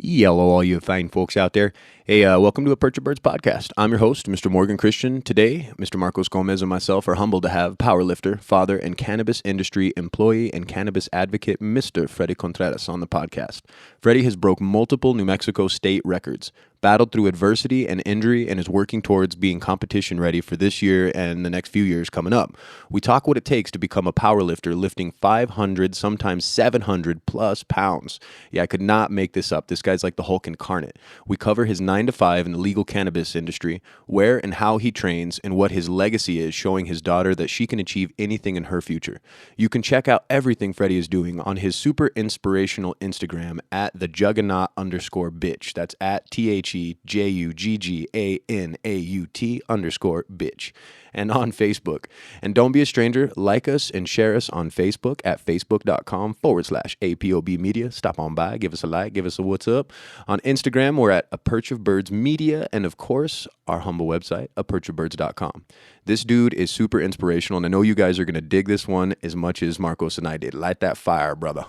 Yellow, all you fine folks out there. Hey, welcome to a Perch of Birds podcast. I'm your host, Mr. Morgan Christian. Today, Mr. Marcos Gomez and myself are humbled to have Powerlifter, father, and cannabis industry employee and cannabis advocate, Mr. Freddy Contreras, on the podcast. Freddy has broke multiple New Mexico state records, battled through adversity and injury, and is working towards being competition ready for this year and the next few years coming up. We talk what it takes to become a powerlifter, lifting 500, sometimes 700 plus pounds. Yeah, I could not make this up. This guy's like the Hulk incarnate. We cover his 9 to 5 in the legal cannabis industry, where and how he trains, and what his legacy is, showing his daughter that she can achieve anything in her future. You can check out everything Freddy is doing on his super inspirational Instagram at @thejuggernaut_bitch. That's at THEJUGGANAUT_bitch. And on Facebook. And don't be a stranger. Like us and share us on Facebook at facebook.com/APOB Media. Stop on by, give us a like, give us a what's up. On Instagram, we're at A Perch of Birds Media. And of course, our humble website, aperchofbirds.com. This dude is super inspirational, and I know you guys are going to dig this one as much as Marcos and I did. Light that fire, brother.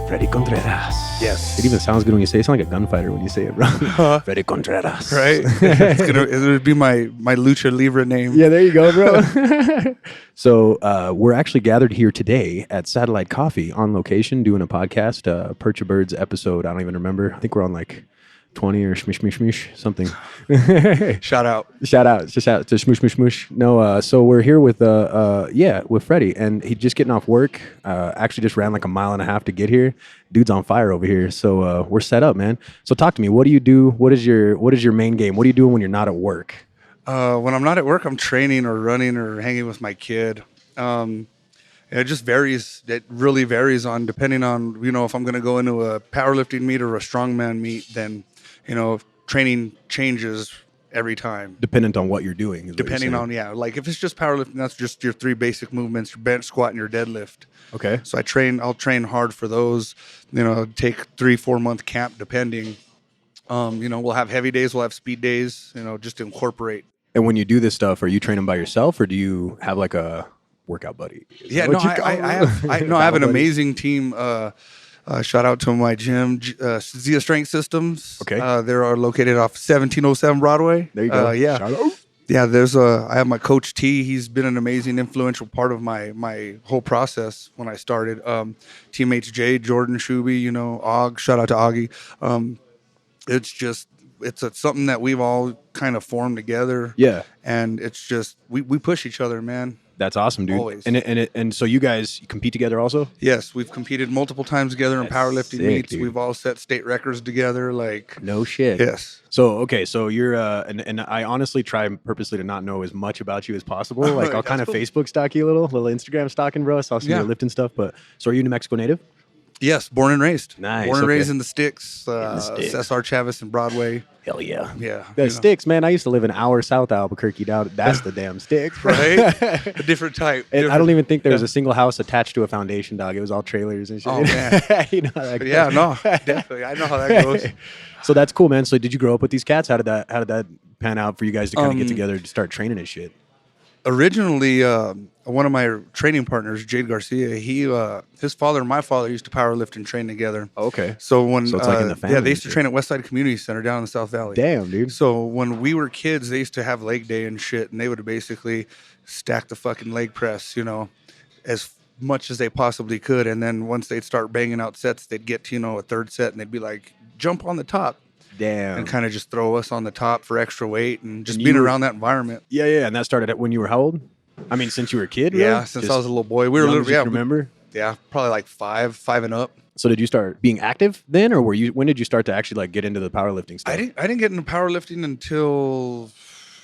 Freddy Contreras. Yes. It even sounds good when you say it. You sound like a gunfighter when you say it, bro. Freddy Contreras. Right? It would be my Lucha Libre name. Yeah, there you go, bro. So we're actually gathered here today at Satellite Coffee on location doing a podcast, Perch of Birds episode. I don't even remember. I think we're on like 20 or shmish, something. Shout out. Just shout out to shmush. No, so we're here with with Freddy, and he just getting off work. Actually just ran like a mile and a half to get here. Dude's on fire over here. So we're set up, man. So talk to me. What do you do? What is your main game? What are you doing when you're not at work? When I'm not at work, I'm training or running or hanging with my kid. It just varies. It really varies on depending on, if I'm going to go into a powerlifting meet or a strongman meet, then, training changes every time. Dependent on what you're doing. Depending on, like if it's just powerlifting, that's just your 3 basic movements, your bench, squat, and your deadlift. Okay. So I'll train hard for those, take 3-4 month camp depending. We'll have heavy days, we'll have speed days, just to incorporate. And when you do this stuff, are you training by yourself or do you have like a workout buddy? I have an amazing team. Shout out to my gym, Zia Strength Systems. Okay. They're located off 1707 Broadway. There you go. Yeah. Shout out. Yeah, I have my coach T. He's been an amazing, influential part of my whole process when I started. Teammates Jay, Jordan, Shuby, Og. Shout out to Augie. It's something that we've all kind of formed together. Yeah. And it's just we push each other, man. That's awesome, dude. Always. And so you guys compete together also? Yes, we've competed multiple times together in powerlifting meets. Dude. We've all set state records together. Like no shit. Yes. So you're and I honestly try purposely to not know as much about you as possible. Like I'll kind of cool. Facebook stalk you a little Instagram stalking, bro. So I'll see your lifting stuff. But so are you New Mexico native? Yes, born and raised. Nice. Born and raised in the sticks. SR Chavis and Broadway. Hell yeah. Yeah. The sticks, man. I used to live an hour south of Albuquerque. That's the damn sticks. Right? A different type. And I don't even think there was a single house attached to a foundation, dog. It was all trailers and shit. Oh, man. Definitely. I know how that goes. So that's cool, man. So did you grow up with these cats? How did that pan out for you guys to kind of get together to start training and shit? Originally, one of my training partners, Jade Garcia, his father and my father used to powerlift and train together. Okay. So it's like in the family. Yeah, they used to train at Westside Community Center down in the South Valley. Damn, dude. So when we were kids, they used to have leg day and shit, and they would basically stack the fucking leg press, as much as they possibly could. And then once they'd start banging out sets, they'd get to, a third set, and they'd be like, jump on the top. Damn. And kind of just throw us on the top for extra weight and just being around that environment. Yeah. And that started when you were how old? I mean, since you were a kid, really? Yeah, since I was a little boy. We were little. Yeah, remember? Yeah, probably like five and up. So did you start being active then, or when did you start to actually like get into the powerlifting stuff? I didn't get into powerlifting until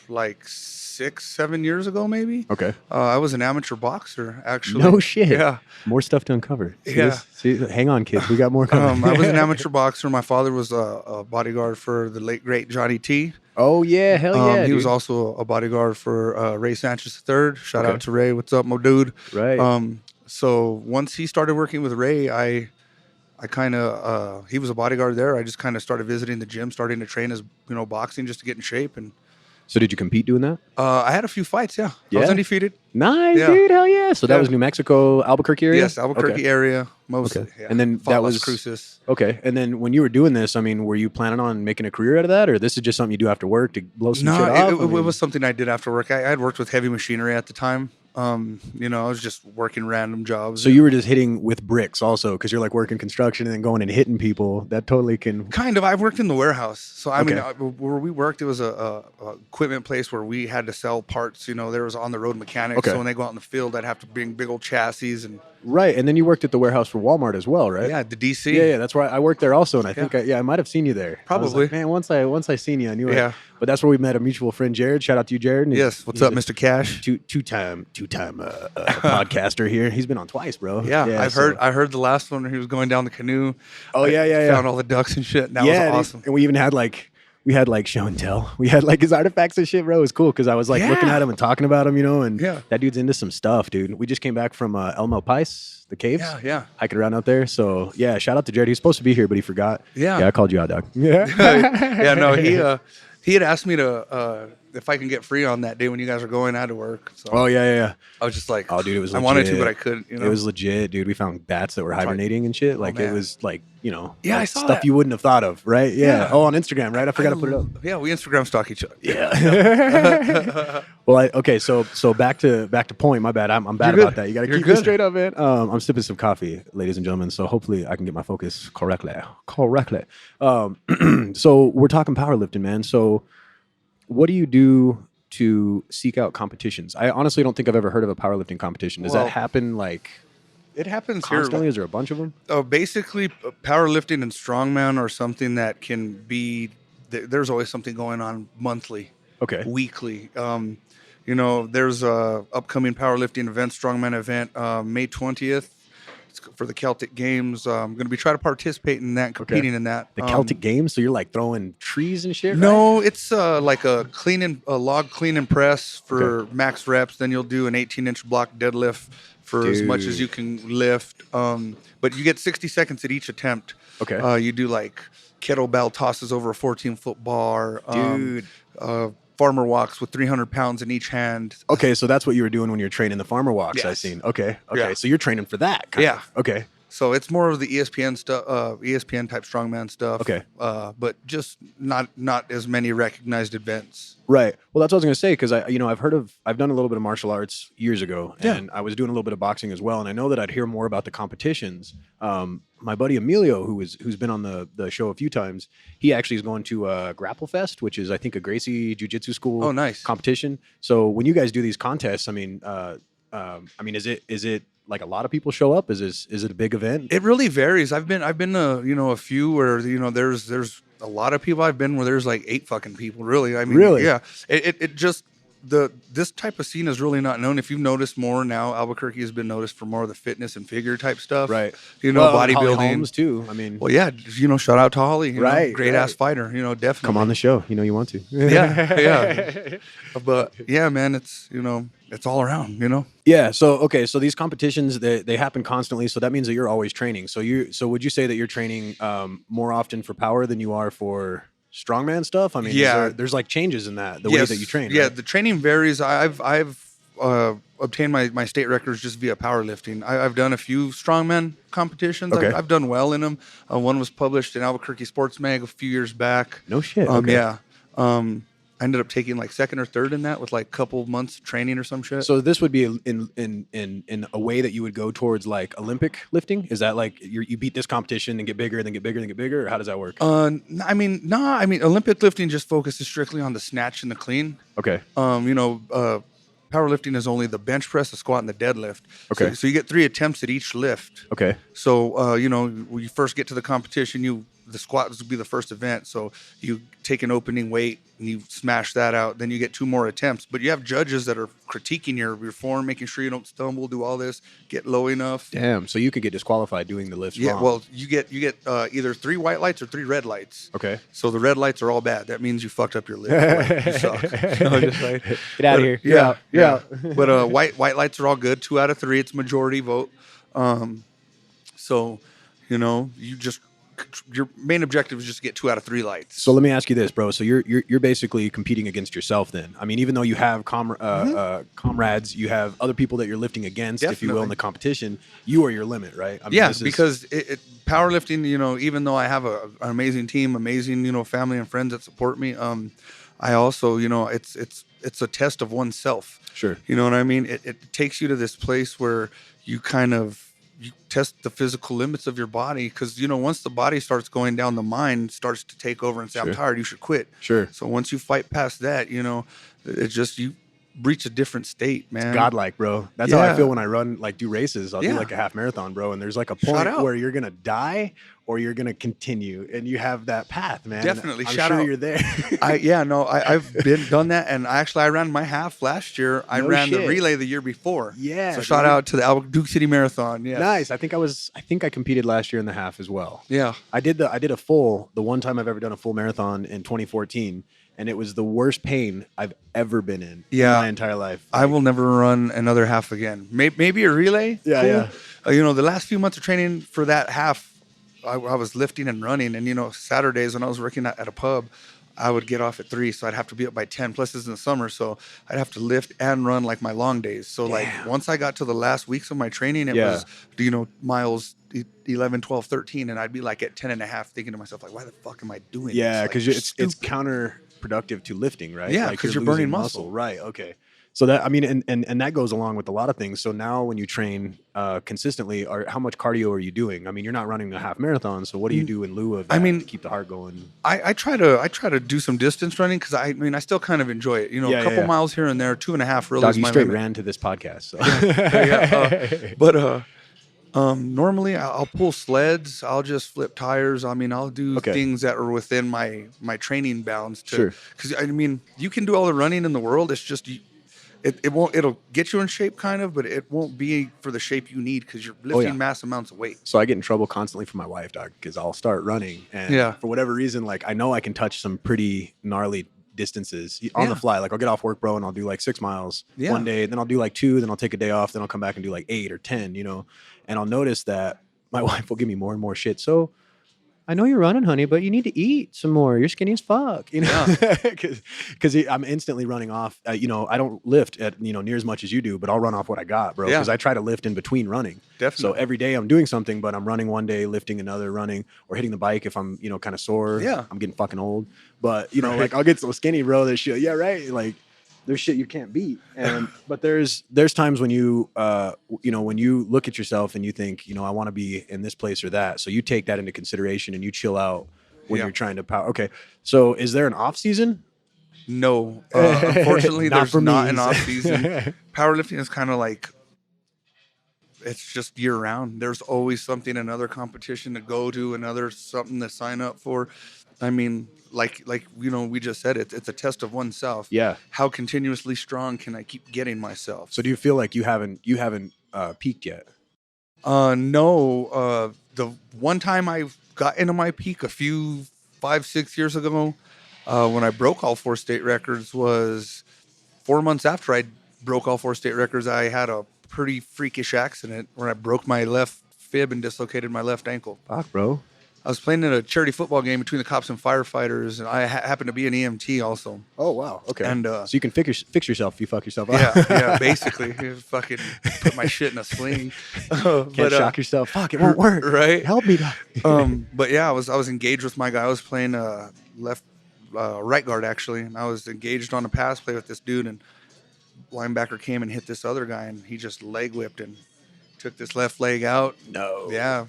like 6-7 years ago, maybe. Okay. I was an amateur boxer, actually. No shit. Yeah. More stuff to uncover. See, hang on, kids. We got more coming. I was an amateur boxer. My father was a bodyguard for the late, great Johnny T. Oh yeah, hell yeah, He was dude. also a bodyguard for Ray Sanchez III. Shout Okay. out to Ray. What's up, my dude? Right. So once he started working with Ray, I kind of he was a bodyguard there. I just kind of started visiting the gym, starting to train as boxing just to get in shape. And So did you compete doing that? I had a few fights. Yeah, I was Yeah. undefeated. Nice, Yeah. dude. Hell yeah. So that Yeah. was New Mexico, Albuquerque area? Yes, Albuquerque Okay. area mostly. Okay. Yeah. And then Fought that Las was Cruces. okay. And then when you were doing this, I mean, were you planning on making a career out of that, or this is just something you do after work to blow some No, shit off? it was something I did after work. I had worked with heavy machinery at the time. I was just working random jobs. So you were just hitting with bricks also, because you're like working construction and then going and hitting people. That totally can. Kind of. I've worked in the warehouse. So, I mean, Okay. where we worked, it was a equipment place where we had to sell parts. There was on-the-road mechanics. Okay. So when they go out in the field, I'd have to bring big old chassis and, Right. And then you worked at the warehouse for Walmart as well, right? yeah, the DC. Yeah, that's right. I worked there also, and I think I might have seen you there. I was Probably. like, man, once I seen you, I knew it. Yeah. But that's where we met a mutual friend, Jared. Shout out to you, Jared. And Yes. What's he's up, a Mr. Cash? Two-time podcaster here. He's been on twice, bro. Yeah, I heard the last one where he was going down the canoe. Oh, yeah. Found all the ducks and shit. And that Yeah, was awesome. And we even had like show and tell. We had like his artifacts and shit, bro. It was cool because I was like looking Yeah. at him and talking about him, and Yeah. that dude's into some stuff, dude. We just came back from Elmo Pice, the caves. Yeah. Hiking around out there. So yeah, shout out to Jared. He was supposed to be here, but he forgot. Yeah. I called you out, dog. Yeah. Yeah, no, he had asked me to if I can get free on that day when you guys are going out of work. So Oh yeah. I was just like, Oh, dude, it was. I Legit. wanted to, but I couldn't. It was legit, dude. We found bats that were hibernating and shit. Like it man. was like Yeah, like I saw stuff that. you wouldn't have thought of, right? Yeah. Yeah. Oh, on Instagram, right? I forgot to put it up. Yeah, we Instagram stalk each other. Yeah. Well, okay. So back to point. My bad. I'm bad You're about good. that. You got to You're keep it good. straight up, man. I'm sipping some coffee, ladies and gentlemen. So hopefully I can get my focus correctly. So we're talking powerlifting, man. So what do you do to seek out competitions? I honestly don't think I've ever heard of a powerlifting competition. Does Well, that happen like It happens constantly? here. Is there a bunch of them? Basically, powerlifting and strongman are something that can be. There's always something going on monthly, Okay. weekly. There's a upcoming powerlifting event, strongman event, May 20th. It's for the Celtic Games. I'm going to be trying to participate in that, competing in that. The Celtic Games. So you're like throwing trees and shit. Right? No, it's like a log clean and press for max reps. Then you'll do an 18-inch block deadlift for as much as you can lift. But you get 60 seconds at each attempt. Okay. You do like kettlebell tosses over a 14-foot bar. Dude. Farmer walks with 300 pounds in each hand. Okay, so that's what you were doing when you were training the farmer walks. Yes. I seen. Okay. Yeah. So you're training for that. Kind Yeah. of. Okay. So it's more of the ESPN stuff, ESPN type strongman stuff. Okay. But just not as many recognized events. Right. Well, that's what I was going to say because I've done a little bit of martial arts years ago, Yeah. and I was doing a little bit of boxing as well, and I know that I'd hear more about the competitions. My buddy Emilio, who's been on the show a few times, he actually is going to Grapple Fest, which is I think a Gracie Jiu-Jitsu school. Oh, nice. Competition. So when you guys do these contests, I mean, is it like a lot of people show up? Is it a big event? It really varies. I've been a few where there's a lot of people I've been where there's like 8 fucking people. Really, I mean, Really? yeah. It just this type of scene is really not known. If you've noticed more now, Albuquerque has been noticed for more of the fitness and figure type stuff. Right. Well, Holly bodybuilding Holmes too. I mean, Well, yeah. Shout out to Holly. Right, Great ass fighter. Definitely. come on the show. You want to. Yeah. But yeah, man, it's it's all around. Yeah. So these competitions they happen constantly. So that means that you're always training. So would you say that you're training more often for power than you are for strongman stuff? I mean, Yeah. there's like changes in that way that you train. Yeah, right? the training varies. I've obtained my state records just via powerlifting. I've done a few strongman competitions. Okay. I've done well in them. One was published in Albuquerque Sports Mag a few years back. No shit. Okay. Yeah. I ended up taking like second or third in that with like a couple months of training or some shit. So this would be in a way that you would go towards like Olympic lifting. Is that like you beat this competition and get bigger, then get bigger, then get bigger, or how does that work? Olympic lifting just focuses strictly on the snatch and the clean. Okay. Powerlifting is only the bench press, the squat, and the deadlift. Okay. So you get 3 attempts at each lift. Okay. So when you first get to the competition, the squat will be the first event. So you take an opening weight, and you smash that out, then you get 2 more attempts. But you have judges that are critiquing your form, making sure you don't stumble, do all this, get low enough. Damn. So you could get disqualified doing the lifts Yeah, wrong. well, you get either 3 white lights or 3 red lights. Okay. So the red lights are all bad. That means you fucked up your lift. Like, you suck. No, just like, Get out of here. Yeah, You're out. But white lights are all good. 2 out of 3. It's majority vote. So, your main objective is just to get 2 out of 3 lights. So let me ask you this, bro. So you're basically competing against yourself then. I mean, even though you have comrades, you have other people that you're lifting against, if you will, in the competition, you are your limit, right? I mean, because powerlifting, even though I have an amazing team, amazing, family and friends that support me, I also, it's a test of oneself. Sure. You know what I mean? It takes you to this place where you kind of you test the physical limits of your body, because once the body starts going down, the mind starts to take over and say, I'm tired, you should quit. Sure. So once you fight past that, it's just you reach a different state, man. It's godlike, bro. That's how I feel when I run, do races. I'll do like a half marathon, bro. And there's like a point where you're going to die or you're going to continue, and you have that path, man. Definitely. I'm sure you're there. I've done that. And I ran my half last year. I ran the relay the year before. Yeah. So shout out to the Duke City Marathon. Yes. Nice. I think I competed last year in the half as well. Yeah. I did the one time I've ever done a full marathon in 2014. And it was the worst pain I've ever been in my entire life. I will never run another half again. Maybe a relay. Yeah, cool. The last few months of training for that half, I was lifting and running. And, Saturdays when I was working at a pub, I would get off at 3. So I'd have to be up by 10. Plus, it's in the summer. So I'd have to lift and run like my long days. So, once I got to the last weeks of my training, it was, miles 11, 12, 13. And I'd be like at 10 and a half thinking to myself, why the fuck am I doing this? Yeah, because it's counterproductive to lifting, right? Yeah, because you're burning muscle. Right, okay. So that, I mean, and that goes along with a lot of things. So now when you train consistently, how much cardio are you doing? I mean, you're not running a half marathon, so what do you do in lieu of that to keep the heart going? I try to do some distance running, because I still kind of enjoy it. A couple miles here and there, 2.5 really is my straight limit. ran to this podcast. So. But normally I'll pull sleds. I'll just flip tires. I mean, I'll do things that are within my training bounds. Because you can do all the running in the world. It's just it'll get you in shape kind of, but it won't be for the shape you need, because you're lifting mass amounts of weight. So I get in trouble constantly from my wife, dog, because I'll start running, and for whatever reason, I know I can touch some pretty gnarly distances on the fly. I'll get off work, bro, and I'll do 6 miles one day, then I'll do 2, then I'll take a day off, then I'll come back and do 8 or 10, and I'll notice that my wife will give me more and more shit. So I know you're running, honey, but you need to eat some more. You're skinny as fuck, because I'm instantly running off. I don't lift at near as much as you do, but I'll run off what I got, bro. Because I try to lift in between running. Definitely. So every day I'm doing something, but I'm running one day, lifting another, running, or hitting the bike if I'm kind of sore. Yeah, I'm getting fucking old, but I'll get so skinny, bro. That shit, yeah, right, there's shit you can't beat, but there's times when you when you look at yourself and you think I want to be in this place or that, so you take that into consideration and you chill out when you're trying to power. Okay, so is there an off season? No, unfortunately, there's not an off season. Powerlifting is kind of it's just year round. There's always something, another competition to go to, something to sign up for. I mean, we just said it's a test of oneself. Yeah. How continuously strong can I keep getting myself? So do you feel like you haven't peaked yet? No. The one time I got into my peak 5-6 years ago, when I broke all 4 state records, was 4 months after I broke all 4 state records. I had a pretty freakish accident where I broke my left fib and dislocated my left ankle. Fuck, bro. I was playing in a charity football game between the cops and firefighters, and I happened to be an EMT also. Oh, wow. Okay. And so you can fix yourself if you fuck yourself up. Yeah, basically. Fucking put my shit in a sling. Can't shock yourself. Fuck, it won't work. Right? Help me. But yeah, I was engaged with my guy. I was playing right guard, actually. And I was engaged on a pass play with this dude, and linebacker came and hit this other guy, and he just leg whipped and took this left leg out. No. Yeah.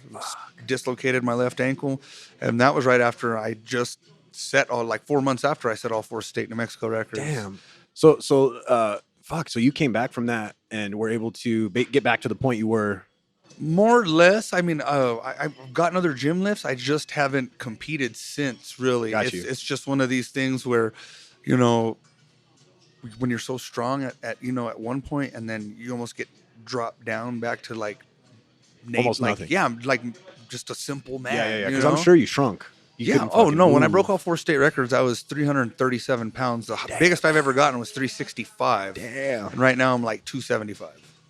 Dislocated my left ankle. And that was right after I just set 4 months after I set all 4 state New Mexico records. Damn. So fuck. So you came back from that and were able to get back to the point you were. More or less. I mean, I've gotten other gym lifts. I just haven't competed since, really. Got you. It's just one of these things where, you know, when you're so strong at you know, at one point, and then you almost get dropped down back to like Almost like, nothing. yeah, like just a simple man, you Because I'm know? sure you shrunk. You Yeah. couldn't Oh fucking no, when I broke move. all 4 state records, I was 337 pounds. The biggest I've ever gotten was 365. Damn. And right now I'm like 275.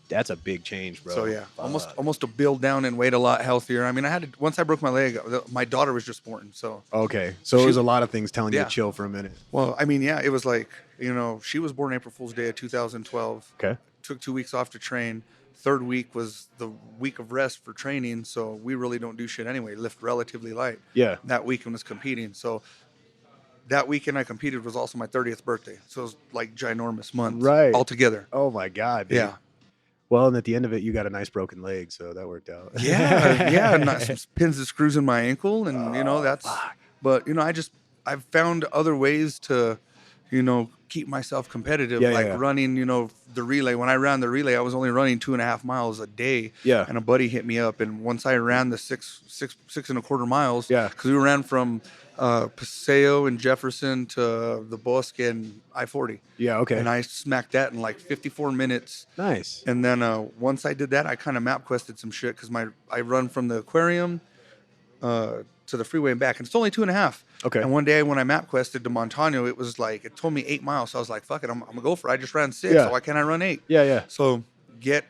That's a big change, bro. So yeah, Fuck. almost to build down and weight a lot healthier. I mean, I had to, once I broke my leg, my daughter was just born. So Okay. So it was a lot of things telling you Yeah. to chill for a minute. well, I mean, yeah, it was like, you know, she was born April Fool's Day of 2012. Okay. Took 2 weeks off to train. Third week was the week of rest for training, so we really don't do shit anyway. Lift relatively light. Yeah. That weekend was competing, so that weekend I competed was also my 30th birthday, so it was like ginormous months Right. altogether. Oh my God, dude. Yeah, Well, and at the end of it, you got a nice broken leg, so that worked out. yeah, not some pins and screws in my ankle, and you know that's. fuck. But you know, I've found other ways to, you know, keep myself competitive, Yeah, like yeah. running, you know, the relay. When I ran the relay, I was only running 2.5 miles a day. Yeah. And a buddy hit me up, and once I ran the six and a quarter miles, Yeah. because we ran from Paseo and Jefferson to the Bosque and I-40. Yeah, okay. And I smacked that in like 54 minutes. Nice. And then once I did that, I kind of map quested some shit because I run from the aquarium to the freeway and back, and it's only 2.5. Okay. And one day when I map quested to Montano, it was like, it told me 8 miles. So I was like, fuck it, I'm gonna go for it. I just ran 6. Yeah. So why can't I run 8? Yeah, yeah. So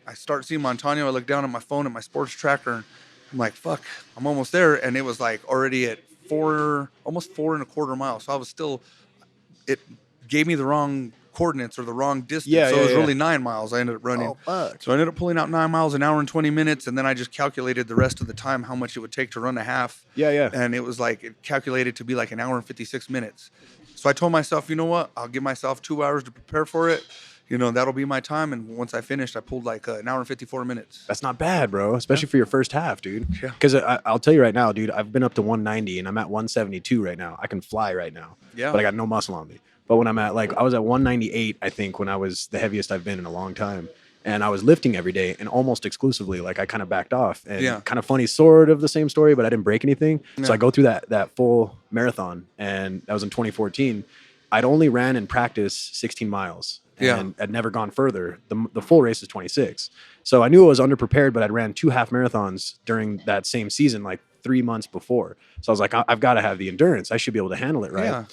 I start seeing Montano. I look down at my phone at my sports tracker, and I'm like, fuck, I'm almost there. And it was like already at almost 4.25 miles. So I was still, it gave me the wrong coordinates or the wrong distance. Yeah, so yeah, it was yeah. really 9 miles I ended up running. Oh, fuck. So I ended up pulling out 9 miles, an hour and 20 minutes. And then I just calculated the rest of the time, how much it would take to run a half. Yeah, yeah. And it was like, it calculated to be like an hour and 56 minutes. So I told myself, you know what? I'll give myself 2 hours to prepare for it. You know, that'll be my time. And once I finished, I pulled like an hour and 54 minutes. That's not bad, bro, especially for your first half, dude. Yeah. Because I'll tell you right now, dude, I've been up to 190 and I'm at 172 right now. I can fly right now. Yeah. But I got no muscle on me. But when I'm at I was at 198, I think, when I was the heaviest I've been in a long time. And I was lifting every day and almost exclusively, like I kind of backed off. And Yeah. kind of funny, sort of the same story, but I didn't break anything. So Yeah. I go through that full marathon, and that was in 2014. I'd only ran in practice 16 miles. Yeah. And I'd never gone further. The full race is 26. So I knew I was underprepared, but I'd ran 2 half marathons during that same season, like 3 months before. So I was like, I've got to have the endurance. I should be able to handle it, right? Yeah.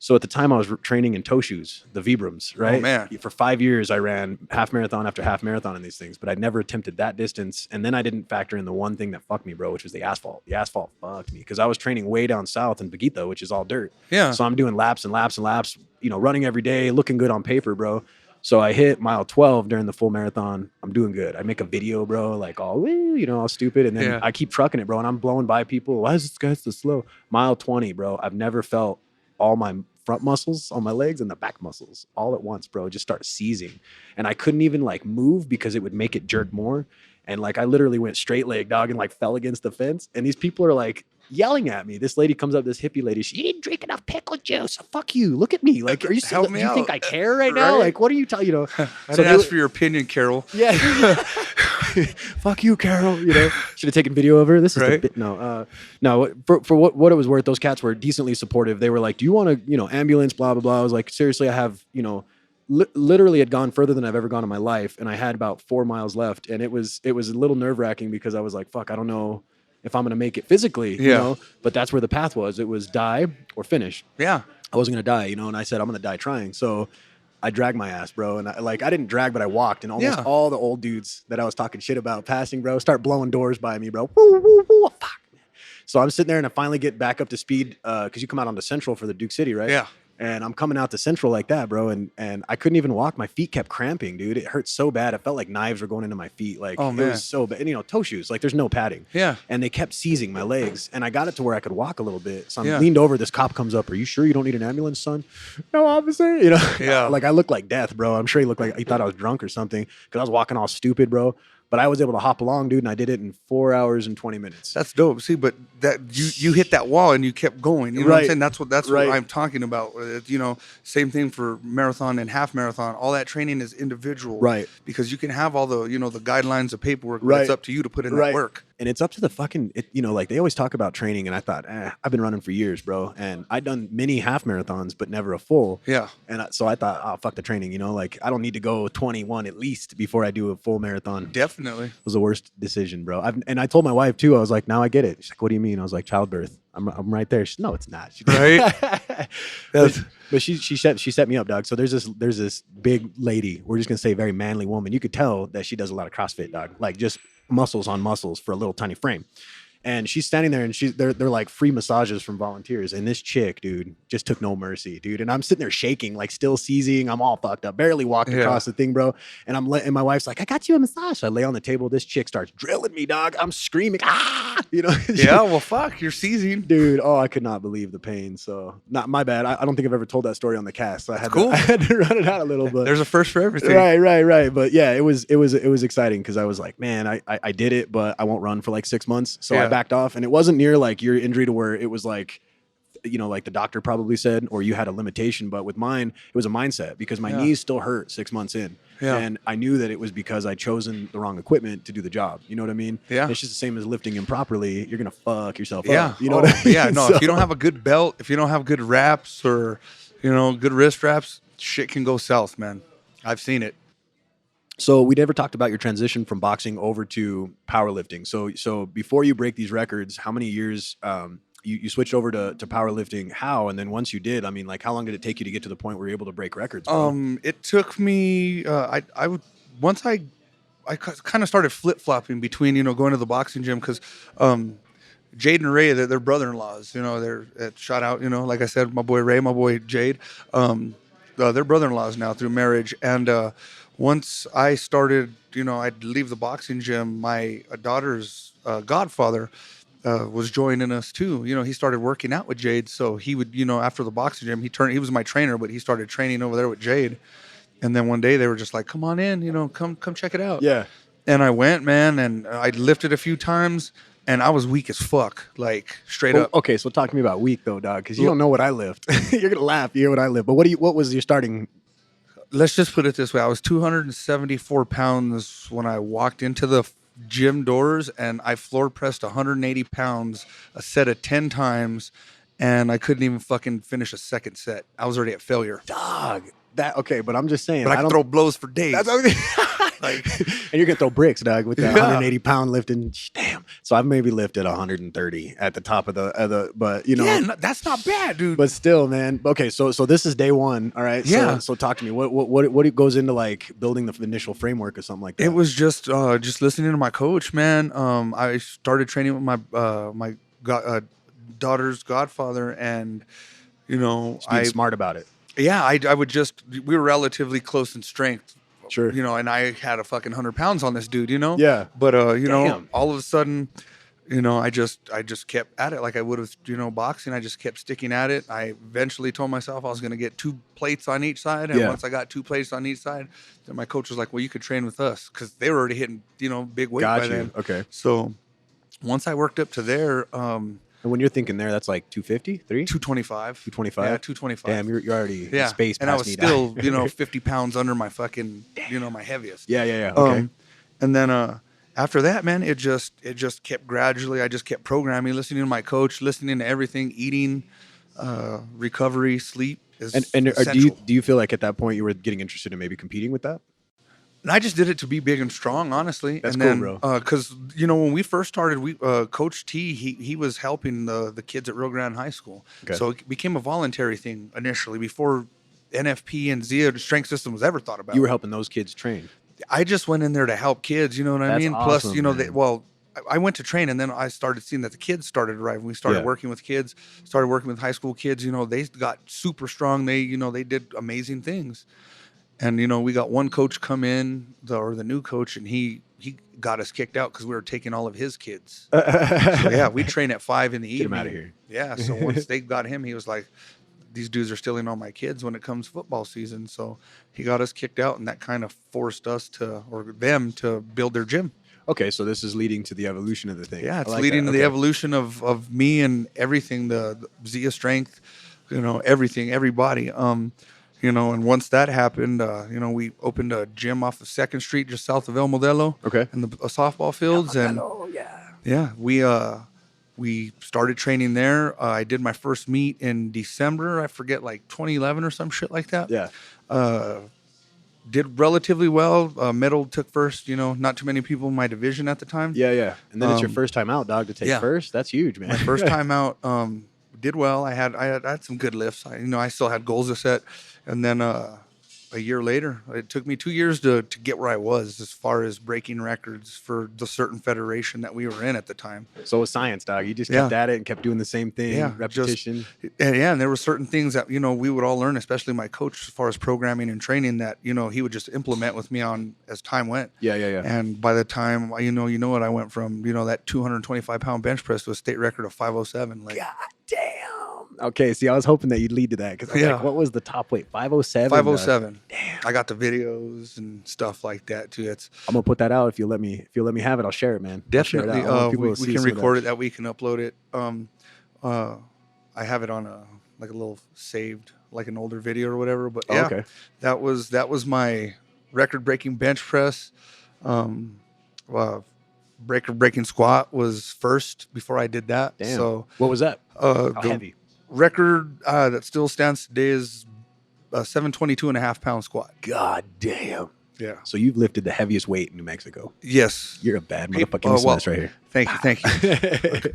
So at the time I was training in toe shoes, the Vibrams, right? Oh, man. For 5 years, I ran half marathon after half marathon in these things, but I'd never attempted that distance. And then I didn't factor in the one thing that fucked me, bro, which was the asphalt. The asphalt fucked me because I was training way down south in Baguito, which is all dirt. Yeah. So I'm doing laps and laps and laps, you know, running every day, looking good on paper, bro. So I hit mile 12 during the full marathon. I'm doing good. I make a video, bro, like all, woo, you know, all stupid. And then Yeah. I keep trucking it, bro. And I'm blowing by people. Why is this guy so slow? Mile 20, bro. I've never felt all my front muscles on my legs and the back muscles all at once, bro, just start seizing. And I couldn't even like move because it would make it jerk more. And like, I literally went straight leg, dog, and like fell against the fence. And these people are like yelling at me. This lady comes up, this hippie lady. She didn't drink enough pickle juice. Fuck you. Look at me. Like, are you Help do me you think out. I care right now? Right? Like, what are you telling, you know? I So didn't they ask were- for your opinion, Carol. yeah. Fuck you, Carol. You know, should have taken video of her. This is the Right? bit. No, no. For what it was worth, those cats were decently supportive. They were like, "Do you want to, you know, ambulance?" Blah blah blah. I was like, seriously, I have, you know, literally had gone further than I've ever gone in my life, and I had about 4 miles left, and it was a little nerve wracking because I was like, "Fuck, I don't know if I'm gonna make it physically." You Yeah. know, but that's where the path was. It was die or finish. Yeah. I wasn't gonna die, you know, and I said I'm gonna die trying. So I dragged my ass, bro, and I didn't drag, but I walked, and almost Yeah. all the old dudes that I was talking shit about passing, bro, start blowing doors by me, bro. Woo, woo, woo, fuck. So I'm sitting there, and I finally get back up to speed because you come out onto Central for the Duke City, right? Yeah. And I'm coming out to Central like that, bro, and I couldn't even walk. My feet kept cramping, dude. It hurt so bad. It felt like knives were going into my feet. Like, Oh, it man. was so bad. And, you know, toe shoes, like there's no padding. Yeah. And they kept seizing my legs, and I got it to where I could walk a little bit. So I'm Yeah. leaned over. This cop comes up. Are you sure you don't need an ambulance, son? No, officer. You know, Yeah. like I looked like death, bro. I'm sure he looked like he thought I was drunk or something because I was walking all stupid, bro. But I was able to hop along, dude, and I did it in 4 hours and 20 minutes. That's dope. See, but that you hit that wall and you kept going. You know what I'm Right. saying? That's Right. what I'm talking about. You know, same thing for marathon and half marathon. All that training is individual, Right. Because you can have all the, you know, the guidelines, the paperwork, but Right. it's up to you to put in Right. that work. And it's up to the fucking, like they always talk about training. And I thought, I've been running for years, bro. And I'd done many half marathons, but never a full. Yeah. And so I thought, oh, fuck the training, like I don't need to go 21 at least before I do a full marathon. Definitely. It was the worst decision, bro. And I told my wife too, I was like, now I get it. She's like, what do you mean? I was like, childbirth. I'm right there. She's, no, it's not. Right. But she set me up, dog. So there's this big lady. We're just gonna say very manly woman. You could tell that she does a lot of CrossFit, dog. Like just muscles on muscles for a little tiny frame. And she's standing there, and they're like free massages from volunteers. And this chick, dude, just took no mercy, dude. And I'm sitting there shaking, like still seizing. I'm all fucked up, barely walking across the thing, bro. And and my wife's like, I got you a massage. I lay on the table. This chick starts drilling me, dog. I'm screaming, ah, Yeah, well, fuck, you're seizing, dude. Oh, I could not believe the pain. So, not my bad. I don't think I've ever told that story on the cast. So I had to run it out a little bit. There's a first for everything. Right. But yeah, it was exciting because I was like, man, I did it, but I won't run for like 6 months. So I backed off, and it wasn't near like your injury to where it was like, like the doctor probably said, or you had a limitation. But with mine, it was a mindset because my knees still hurt 6 months in. Yeah. And I knew that it was because I'd chosen the wrong equipment to do the job. You know what I mean? Yeah. It's just the same as lifting improperly. You're going to fuck yourself up. You know what I mean? Yeah, no, so, if you don't have a good belt, if you don't have good wraps or, good wrist wraps, shit can go south, man. I've seen it. So we never talked about your transition from boxing over to powerlifting. So before you break these records, how many years you switched over to powerlifting? How? And then once you did, I mean, like, how long did it take you to get to the point where you're able to break records, bro? It took me. Once I kind of started flip flopping between going to the boxing gym because Jade and Ray, they're brother-in-laws. They're shout out. Like I said, my boy Ray, my boy Jade. They're brother-in-laws now through marriage. And once I started, I'd leave the boxing gym. My daughter's godfather was joining us too. He started working out with Jade. So he would, after the boxing gym, he was my trainer, but he started training over there with Jade. And then one day they were just like, come on in, come check it out. Yeah. And I went, man, and I lifted a few times. And I was weak as fuck, like straight up. Okay, so talk to me about weak though, dog, because you don't know what I lift. You're gonna laugh. You hear what I lift, but what was your starting? Let's just put it this way: I was 274 pounds when I walked into the gym doors, and I floor pressed 180 pounds a set of 10 times, and I couldn't even fucking finish a second set. I was already at failure, dog. That okay, but I'm just saying. But I can throw blows for days. That's like, and you're gonna throw bricks, dog, with that 180 pound lifting. Damn. So I've maybe lifted 130 at the top of the, but yeah, that's not bad, dude. But still, man. Okay, so this is day one. All right. Yeah. So talk to me. What goes into like building the initial framework or something like that? It was just listening to my coach, man. I started training with my daughter's godfather, and being smart about it. Yeah, I would we were relatively close in strength. Sure. And I had a fucking 100 pounds on this dude, Yeah. But, all of a sudden, I just kept at it like I would have, boxing. I just kept sticking at it. I eventually told myself I was going to get 2 plates on each side. And once I got 2 plates on each side, then my coach was like, well, you could train with us because they were already hitting, big weight by then. Okay. So once I worked up to there, and when you're thinking there, that's like 250, 225. 225? Yeah, 225. Damn, you're already in space past and I was me, still, 50 pounds under my fucking, my heaviest. Yeah. Okay. And then after that, man, it just kept gradually. I just kept programming, listening to my coach, listening to everything, eating, recovery, sleep is essential. Do you feel like at that point you were getting interested in maybe competing with that? And I just did it to be big and strong, honestly. That's and cool, then, bro. Because when we first started, we Coach T, he was helping the kids at Rio Grande High School. Okay. So it became a voluntary thing initially before NFP and Zia Strength System was ever thought about. You were helping those kids train. I just went in there to help kids. You know what I mean? Awesome, Plus, I went to train, and then I started seeing that the kids started arriving. We started working with kids, started working with high school kids. They got super strong. They did amazing things. And, we got one coach come in, the new coach, and he got us kicked out because we were taking all of his kids. So, yeah, we train at 5 in the evening. Get him out of here. Yeah, so once they got him, he was like, these dudes are stealing all my kids when it comes football season. So he got us kicked out, and that kind of forced us them to build their gym. Okay, so this is leading to the evolution of the thing. Yeah, it's leading to the evolution of me and everything, the Zia Strength, everything, everybody. And once that happened, we opened a gym off of 2nd Street just south of El Modelo. Okay. And the softball fields. El Modelo, yeah. Yeah, we started training there. I did my first meet in December. I forget, like 2011 or some shit like that. Yeah. Did relatively well. Medal took first. Not too many people in my division at the time. Yeah, yeah. And then it's your first time out, dog, to take yeah. first. That's huge, man. My first time out, did well. I had some good lifts. I still had goals to set, and then a year later, it took me 2 years to get where I was as far as breaking records for the certain federation that we were in at the time. So it was science, dog. You just kept at it and kept doing the same thing, repetition. And there were certain things that we would all learn, especially my coach, as far as programming and training, that he would just implement with me on as time went. Yeah. And by the time I went from that 225-pound bench press to a state record of 507. Like, God damn. Okay, see, I was hoping that you'd lead to that because I was like, what was the top weight? 507? 507. Damn. I got the videos and stuff like that too. I'm gonna put that out if you'll let me have it. I'll share it, man. Definitely. We can record it, that we can upload it. I have it on a little saved, like an older video or whatever. But yeah, okay. That was my record-breaking bench press. Record-breaking squat was first before I did that. Damn. So what was that? How heavy? Record that still stands today is a 722.5-pound squat. God damn. Yeah. So you've lifted the heaviest weight in New Mexico. Yes. You're a bad motherfucker. Give me some of this right here. Thank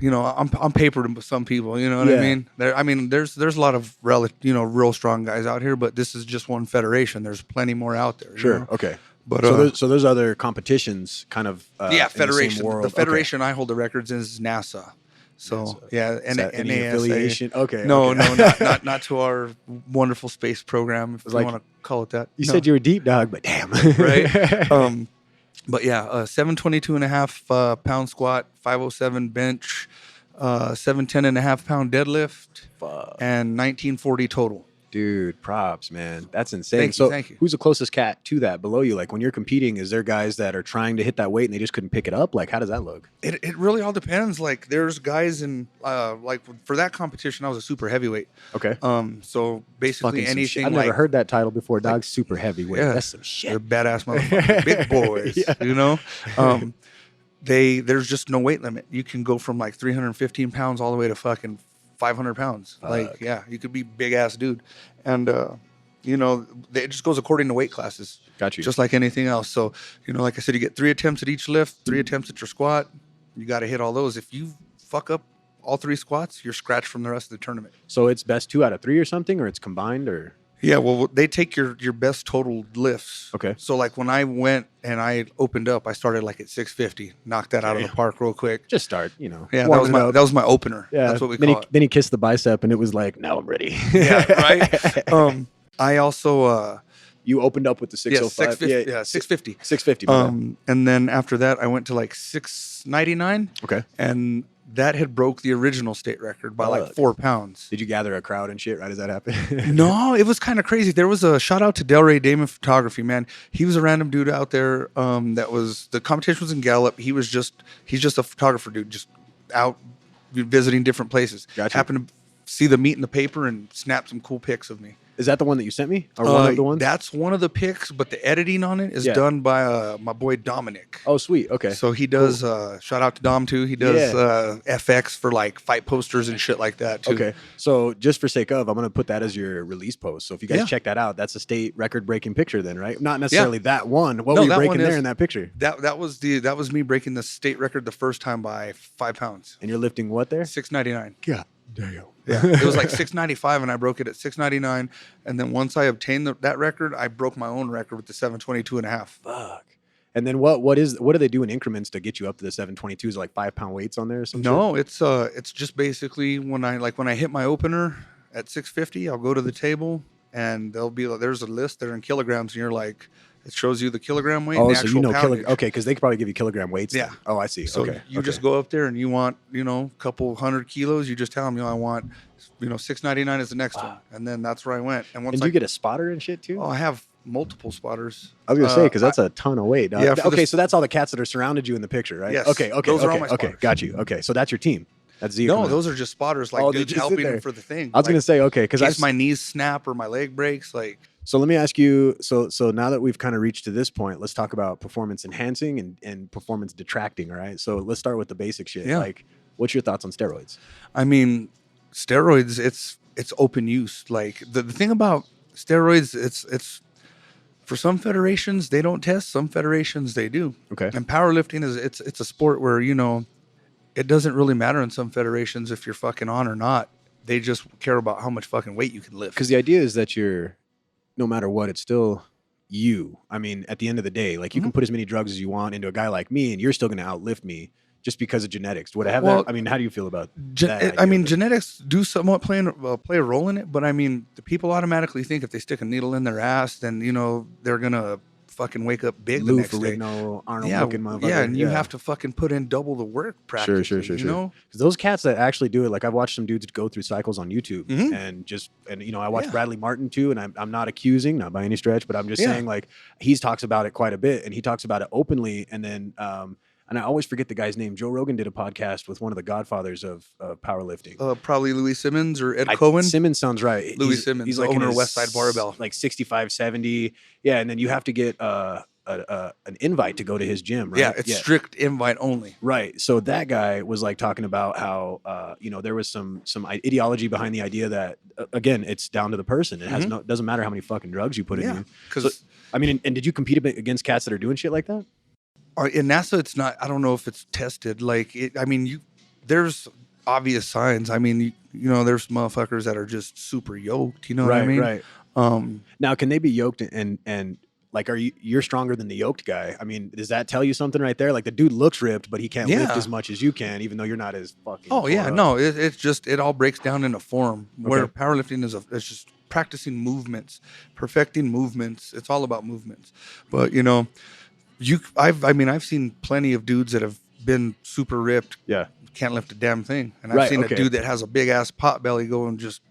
you. I'm papered with some people. You know what I mean? There's a lot of real strong guys out here, but this is just one federation. There's plenty more out there. Sure. Okay. But so there's other competitions, kind of. Federation. In the the federation I hold the records in is NASA. So and any affiliation? Okay. No, not to our wonderful space program, if you want to call it that. You said you were deep, dog, but damn. Right. But yeah, 722.5 pound squat, 507 bench, 710.5 pound deadlift, and 1940 total. Dude, props, man. That's insane. Thank you. Who's the closest cat to that below you? Like when you're competing, is there guys that are trying to hit that weight and they just couldn't pick it up? Like, how does that look? It really all depends. Like there's guys in like for that competition, I was a super heavyweight. Okay. So basically anything. I've never heard that title before, dog. Super heavyweight. Yeah, that's some shit. They're badass motherfuckers, big boys. There's just no weight limit. You can go from like 315 pounds all the way to fucking 500 pounds. Like, you could be big ass dude. And, it just goes according to weight classes. Got you. Just like anything else. So, like I said, you get 3 attempts at each lift, 3 attempts at your squat. You got to hit all those. If you fuck up all 3 squats, you're scratched from the rest of the tournament. So it's best 2 out of 3 or something, or it's combined, or? Yeah, well, they take your best total lifts. Okay. So like when I went and I opened up, I started like at 650, knocked that out of the park real quick. Just start, Yeah, that was my opener. Yeah, that's what we call it. Then he kissed the bicep, and it was like, now I'm ready. Yeah, right. I also you opened up with the 605. 650. 650. And then after that, I went to like 699. Okay. And that had broke the original state record by like 4 pounds. Did you gather a crowd and shit right as that happened? No, it was kind of crazy. There was a shout out to Delray Damon Photography, man. He was a random dude out there. The competition was in Gallup. He's just a photographer dude, just out visiting different places. Gotcha. Happened to see the meet in the paper and snap some cool pics of me. Is that the one that you sent me? Or one of the ones? That's one of the pics, but the editing on it is done by my boy Dominic. Oh, sweet. Okay. So he does, shout out to Dom too. He does FX for like fight posters and shit like that too. Okay. So just for sake of, I'm going to put that as your release post. So if you guys check that out, that's a state record breaking picture then, right? Not necessarily that one. What were you breaking there in that picture? That was me breaking the state record the first time by 5 pounds. And you're lifting what there? 699. God damn. Yeah, it was like 695, and I broke it at 699. And then once I obtained that record, I broke my own record with the 722.5. Fuck. And then what do they do in increments to get you up to the 722s? Is like 5 pound weights on there or something? No, it's just basically when I hit my opener at 650, I'll go to the table and there's a list there in kilograms, and you're like, it shows you the kilogram weight. Oh, and the so actual poundage. okay, because they could probably give you kilogram weights. Yeah. Then. Oh, I see. So okay. you just go up there and you want, a couple 100 kilos. You just tell them, I want, 699 is the next one, and then that's where I went. And once you get a spotter and shit too. Oh, I have multiple spotters. I was gonna say because that's a ton of weight. Dog. Yeah. Okay, so that's all the cats that are surrounded you in the picture, right? Yes. Okay. Those are all my spotters. Got you. Okay, so that's your team. That's Z. No, those are just spotters, like dudes helping them for the thing. I was gonna say, okay, because in case my knees snap or my leg breaks, like. So let me ask you. So now that we've kind of reached to this point, let's talk about performance enhancing and performance detracting. All right. So let's start with the basic shit. Yeah. Like, what's your thoughts on steroids? I mean, steroids, it's open use. Like the thing about steroids, it's for some federations they don't test, some federations they do. Okay. And powerlifting is it's a sport where, you know, it doesn't really matter in some federations if you're fucking on or not. They just care about how much fucking weight you can lift. Because the idea is that you're, no matter what, it's still you. I mean, at the end of the day, like you can put as many drugs as you want into a guy like me, and you're still going to outlift me just because of genetics. Would I have that? I mean, how do you feel about that? I mean, genetics do somewhat play a role in it, but I mean, the people automatically think if they stick a needle in their ass, then, you know, they're gonna fucking wake up big the next day. Arnold Yeah, looking motherfucker. yeah, and you have to fucking put in double the work practically. Sure. You know, Because those cats that actually do it, like I've watched some dudes go through cycles on YouTube, and you know, I watched Bradley Martin too, and I'm not accusing, not by any stretch, but I'm just saying, like, he talks about it quite a bit, and he talks about it openly, and then and I always forget the guy's name. Joe Rogan did a podcast with one of the godfathers of powerlifting. Probably Louis Simmons or Ed Cohen. Simmons sounds right. Louis Simmons, he's the like owner in of West Side Barbell. like 65, 70. Yeah, and then you have to get an invite to go to his gym, right? Yeah, it's strict invite only. Right. So that guy was like talking about how you know, there was some ideology behind the idea that again, it's down to the person. It has doesn't matter how many fucking drugs you put in you. Because I mean, and did you compete against cats that are doing shit like that? in NASA, it's not. I don't know if it's tested. Like, I mean, there's obvious signs. I mean, you know, there's motherfuckers that are just super yoked. You know what I mean? Right. Now, can they be yoked and like, you're stronger than the yoked guy? I mean, does that tell you something right there? Like the dude looks ripped, but he can't lift as much as you can, even though you're not as fucking. Oh yeah, no, it's just it all breaks down into form. Where powerlifting is it's just practicing movements, perfecting movements. It's all about movements. But you know, I've seen plenty of dudes that have been super ripped. Yeah, can't lift a damn thing. And I've seen a dude that has a big ass pot belly go and just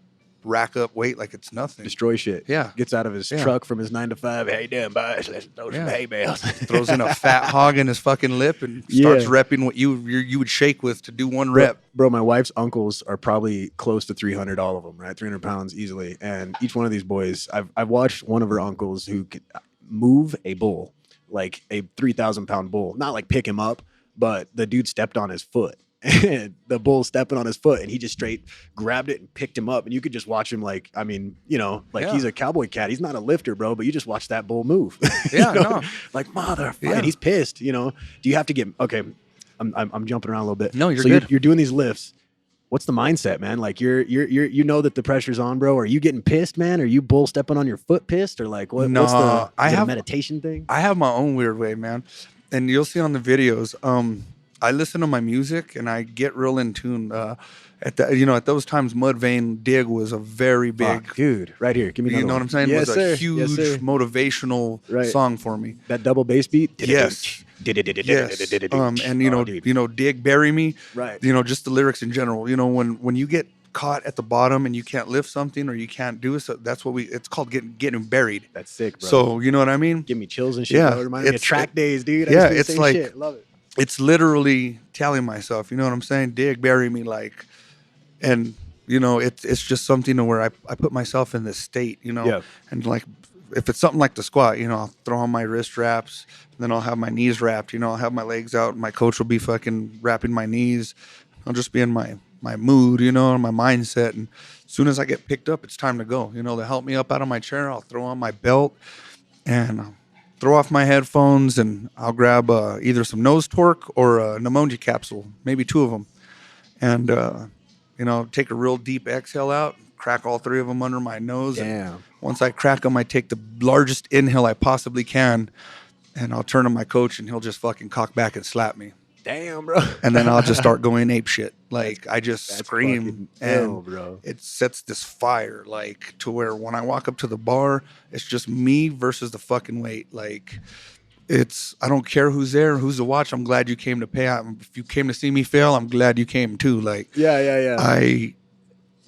rack up weight like it's nothing. Destroy shit. Yeah. Gets out of his truck from his 9 to 5. Hey, damn, boys, let's throw some hay bales. Throws in a fat hog in his fucking lip and starts repping what you would shake with to do one rep. Bro, my wife's uncles are probably close to 300, all of them, right? 300 pounds easily. And each one of these boys, I've watched one of her uncles who could move a bull, like a 3,000 pound bull. Not like pick him up, but the dude stepped on his foot. And the bull stepping on his foot, and he just straight grabbed it and picked him up. And you could just watch him, like, I mean, you know, like he's a cowboy cat. He's not a lifter, bro, but you just watch that bull move. Yeah, you know? no. Like, motherfucker, he's pissed, you know. Do you have to get, okay, I'm jumping around a little bit. No, you're good. You're doing these lifts. What's the mindset, man? Like, you know that the pressure's on, bro. Are you getting pissed, man? Are you bull stepping on your foot pissed? Or like, what's the a meditation thing? I have my own weird way, man. And you'll see on the videos, I listen to my music and I get real in tune. At those times, Mudvayne Dig was a very big dude. Right here, give me. You know what I'm saying? Yes, it was a huge motivational song for me. That double bass beat. Yes. And you know, Dig, Bury Me. Right. You know, just the lyrics in general. You know, when you get caught at the bottom and you can't lift something or you can't do it, so that's what it's called getting buried. That's sick, bro. So you know what I mean? Give me chills and shit. Yeah, bro. It reminds me of track days, dude. Yeah, it's like shit. Love it. It's literally telling myself, you know what I'm saying? Dig, bury me, like, and you know, it's just something to where I put myself in this state, you know, and like, if it's something like the squat, you know, I'll throw on my wrist wraps, then I'll have my knees wrapped, you know, I'll have my legs out, and my coach will be fucking wrapping my knees. I'll just be in my mood, you know, my mindset, and as soon as I get picked up, it's time to go. You know, to help me up out of my chair, I'll throw on my belt, and throw off my headphones, and I'll grab either some nose torque or a pneumonia capsule, maybe 2 of them. And, you know, take a real deep exhale out, crack all 3 of them under my nose. Damn. And once I crack them, I take the largest inhale I possibly can, and I'll turn to my coach, and he'll just fucking cock back and slap me. Damn, bro. And then I'll just start going ape shit. Like, I just scream, and bro. It sets this fire, like, to where when I walk up to the bar, it's just me versus the fucking weight. Like, I don't care who's there, who's to watch. I'm glad you came to pay out. If you came to see me fail, I'm glad you came too. Like, yeah. I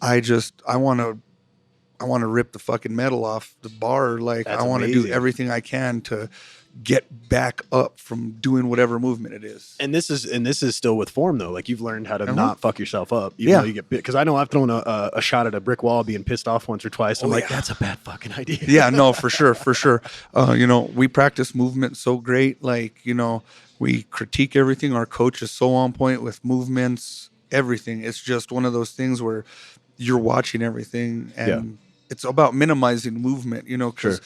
want to I want to rip the fucking metal off the bar. Like That's I want to do amazing. everything I can to get back up from doing whatever movement it is. And this is still with form though. Like you've learned how to not fuck yourself up, even Yeah. though you get bit. Because I know I've thrown a shot at a brick wall, being pissed off once or twice. I'm like, that's a bad fucking idea. Yeah, no, for sure, for sure. You know, we practice movement so great. Like, you know, we critique everything. Our coach is so on point with movements, everything. It's just one of those things where you're watching everything, and it's about minimizing movement. You know, because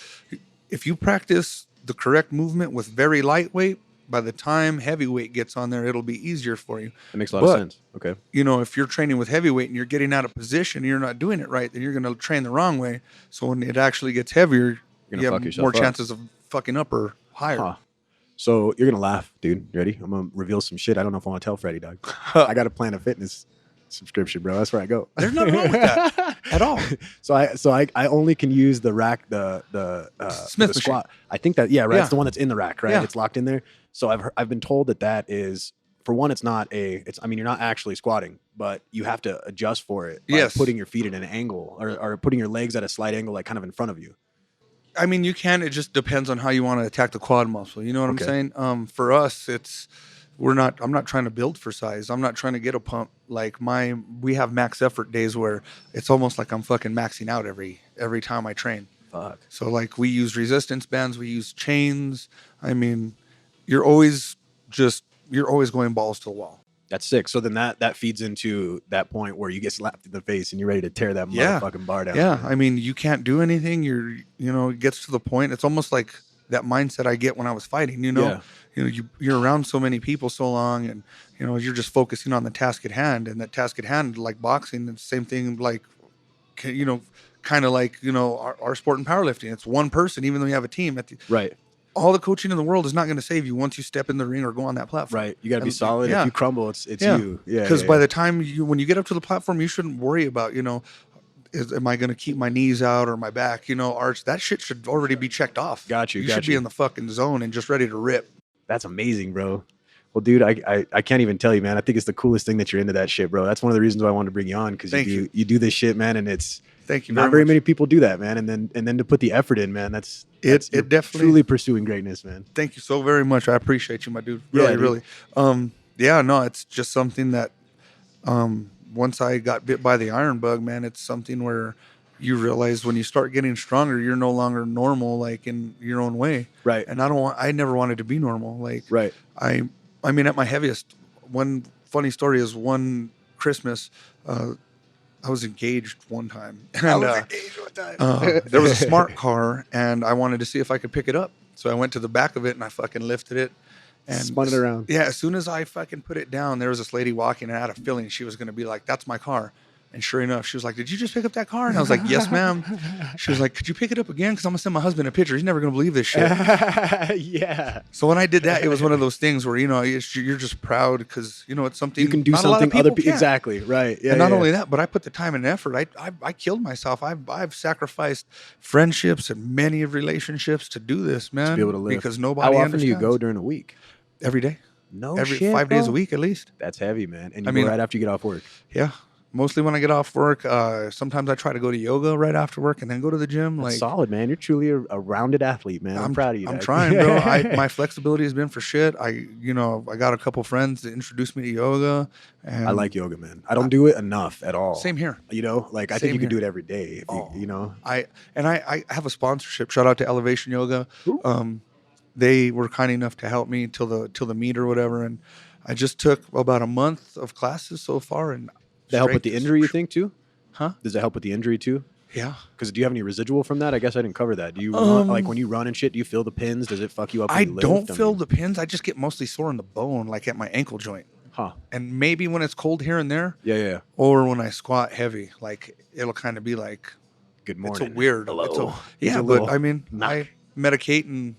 if you practice the correct movement with very lightweight, by the time heavyweight gets on there, it'll be easier for you. That makes a lot of sense. Okay. You know, if you're training with heavyweight and you're getting out of position and you're not doing it right, then you're going to train the wrong way. So when it actually gets heavier, you have more chances of fucking up or higher. Huh. So you're going to laugh, dude. You ready? I'm going to reveal some shit. I don't know if I want to tell Freddy, dog. I got a Planet Fitness subscription, bro. That's where I go. There's nothing wrong with that at all. So I only can use the rack, the Smith squat. I think that, right. It's the one that's in the rack, right? Yeah. It's locked in there. So I've been told that is, for one, it's not I mean, you're not actually squatting, but you have to adjust for it by putting your feet at an angle or putting your legs at a slight angle, like kind of in front of you. I mean, you can. It just depends on how you want to attack the quad muscle. You know what I'm saying? For us, I'm not trying to build for size. I'm not trying to get a pump. Like we have max effort days where it's almost like I'm fucking maxing out every time I train. Fuck. So like we use resistance bands, we use chains. I mean, you're always going balls to the wall. That's sick. So then that feeds into that point where you get slapped in the face and you're ready to tear that motherfucking bar down. Yeah. I mean, you can't do anything. It gets to the point. It's almost like that mindset I get when I was fighting, you're around so many people so long, and, you're just focusing on the task at hand, and that task at hand, like boxing, it's the same thing, like, kind of like, our sport in powerlifting. It's one person, even though you have a team Right. All the coaching in the world is not going to save you once you step in the ring or go on that platform. Right. You got to be solid. Yeah. If you crumble, it's you. Yeah. Because by the time when you get up to the platform, you shouldn't worry about, am I going to keep my knees out or my back, arch? That shit should already be checked off. Got you. You should be in the fucking zone and just ready to rip. That's amazing, bro. Well, dude, I can't even tell you, man. I think it's the coolest thing that you're into that shit, bro. That's one of the reasons why I wanted to bring you on, because you do this shit, man, and it's thank you. Not very many people do that, man. And then to put the effort in, man, that's definitely truly pursuing greatness, man. Thank you so very much. I appreciate you, my dude. Really. No, it's just something that once I got bit by the iron bug, man, it's something where you realize when you start getting stronger, you're no longer normal, like in your own way. Right. And I never wanted to be normal. Like, right. I mean, at my heaviest, one funny story is one Christmas, I was engaged one time. And, there was a smart car, and I wanted to see if I could pick it up. So I went to the back of it, and I fucking lifted it. And spun it around. Yeah, as soon as I fucking put it down, there was this lady walking, and I had a feeling she was going to be like, that's my car. And sure enough, she was like, did you just pick up that car? And I was like, yes, ma'am. She was like, could you pick it up again? Because I'm going to send my husband a picture. He's never going to believe this shit. Yeah. So when I did that, it was one of those things where, you're just proud because, it's something. You can do something other people exactly. Right. Yeah. And not only that, but I put the time and effort. I killed myself. I've sacrificed friendships and many relationships to do this, man. To be able to live. Because nobody How often understands. do you go during a week? Every day. No Every shit, 5 days a week at least. That's heavy, man. And you go right after you get off work. Yeah. Mostly when I get off work. Sometimes I try to go to yoga right after work and then go to the gym. That's solid, man. You're truly a rounded athlete, man. I'm proud of you. I'm trying, bro. My flexibility has been for shit. I got a couple friends that introduced me to yoga. And I like yoga, man. I don't do it enough at all. Same here. I think you can do it every day. I have a sponsorship. Shout out to Elevation Yoga. They were kind enough to help me till the meet or whatever, and I just took about a month of classes so far. And that help with the injury, you think, too? Huh? Does it help with the injury, too? Yeah. Because do you have any residual from that? I guess I didn't cover that. Do you like when you run and shit, do you feel the pins? Does it fuck you up? I don't feel the pins. I just get mostly sore in the bone, like at my ankle joint. Huh. And maybe when it's cold here and there. Yeah. Or when I squat heavy, like it'll kind of be like, good morning. It's a weird. Hello. But I mean, I medicate and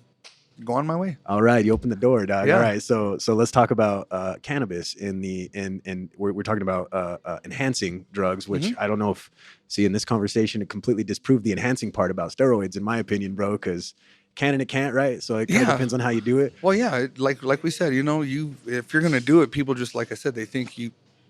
go on my way. All right, you open the door, dog. Yeah. All right, so let's talk about cannabis in we're talking about enhancing drugs, which I don't know if in this conversation it completely disproved the enhancing part about steroids, in my opinion, bro, because can and it can't, right? So it kind of depends on how you do it. Well, yeah, like we said, if you're gonna do it, people just, like I said, they think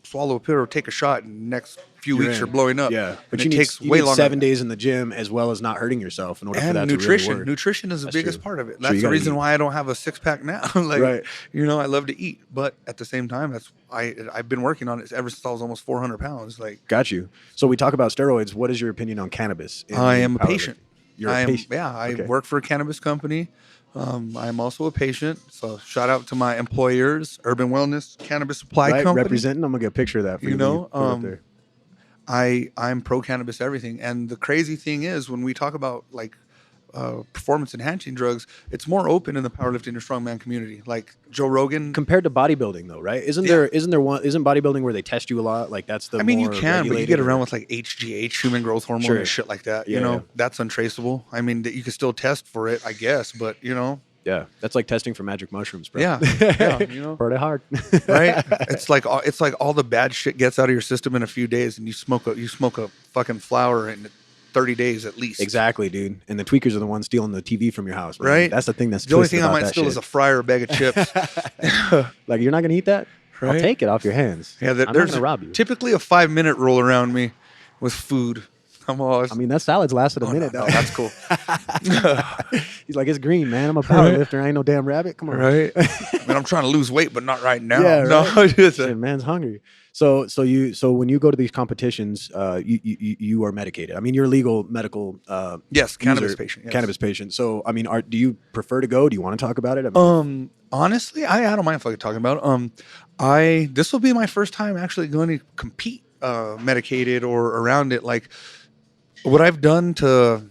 swallow a pill or take a shot, and next few You're weeks in. you're blowing up. Yeah, but and you it need, takes you way need longer. 7 days in the gym as well as not hurting yourself in order for And that nutrition. to really work. Nutrition is the That's biggest true. part of it. Sure, That's you the gotta reason eat. why I don't have a six pack now. Like, Right. you know, I love to eat, but at the same time, I've been working on it ever since I was almost 400 pounds. Like, Got you. So we talk about steroids. What is your opinion on cannabis? in I the am a powerlifting? patient. You're a patient. Yeah, I Okay. work for a cannabis company. I'm also a patient. So shout out to my employers, Urban Wellness Cannabis Supply Right, Company. representing. I'm gonna get a picture of that for You you. know, when you put it up there. I'm pro cannabis everything. And the crazy thing is, when we talk about like performance enhancing drugs, it's more open in the powerlifting and strongman community. Like Joe Rogan. Compared to bodybuilding, though, right? Isn't Yeah. Isn't bodybuilding where they test you a lot? Like that's the. I mean, you more can, but you regulated get around or- with like HGH, human growth hormone, Sure. and shit like that. Yeah, You know, yeah. that's untraceable. I mean, you can still test for it, I guess, but you know, Yeah, that's like testing for magic mushrooms, bro. yeah, yeah, you know, Pretty hard. right? It's like all the bad shit gets out of your system in a few days, and you smoke a fucking flower in 30 days at least. Exactly, dude. And the tweakers are the ones stealing the TV from your house, man. Right? That's the thing that's The only twisted thing I about might that steal shit. is a fry or a bag of chips. Like you're not gonna eat that? I'll Right? take it off your hands. Yeah, I'm not there's gonna rob you. typically a 5-minute rule around me with food. I'm always. I mean, that salad's lasted a oh, minute no, though. that's cool. He's like, it's green, man. I'm a powerlifter. I ain't no damn rabbit. Come on, Right? I mean, I'm trying to lose weight, but not right now. Yeah, No, right. just- Shit, man's hungry. So when you go to these competitions, you are medicated. I mean, you're a legal medical yes, cannabis user, patient. Yes. cannabis patient. So I mean, do you prefer to go? Do you want to talk about it? I mean, Honestly, I don't mind if I could talk about it. This will be my first time actually going to compete medicated or around it. Like what I've done to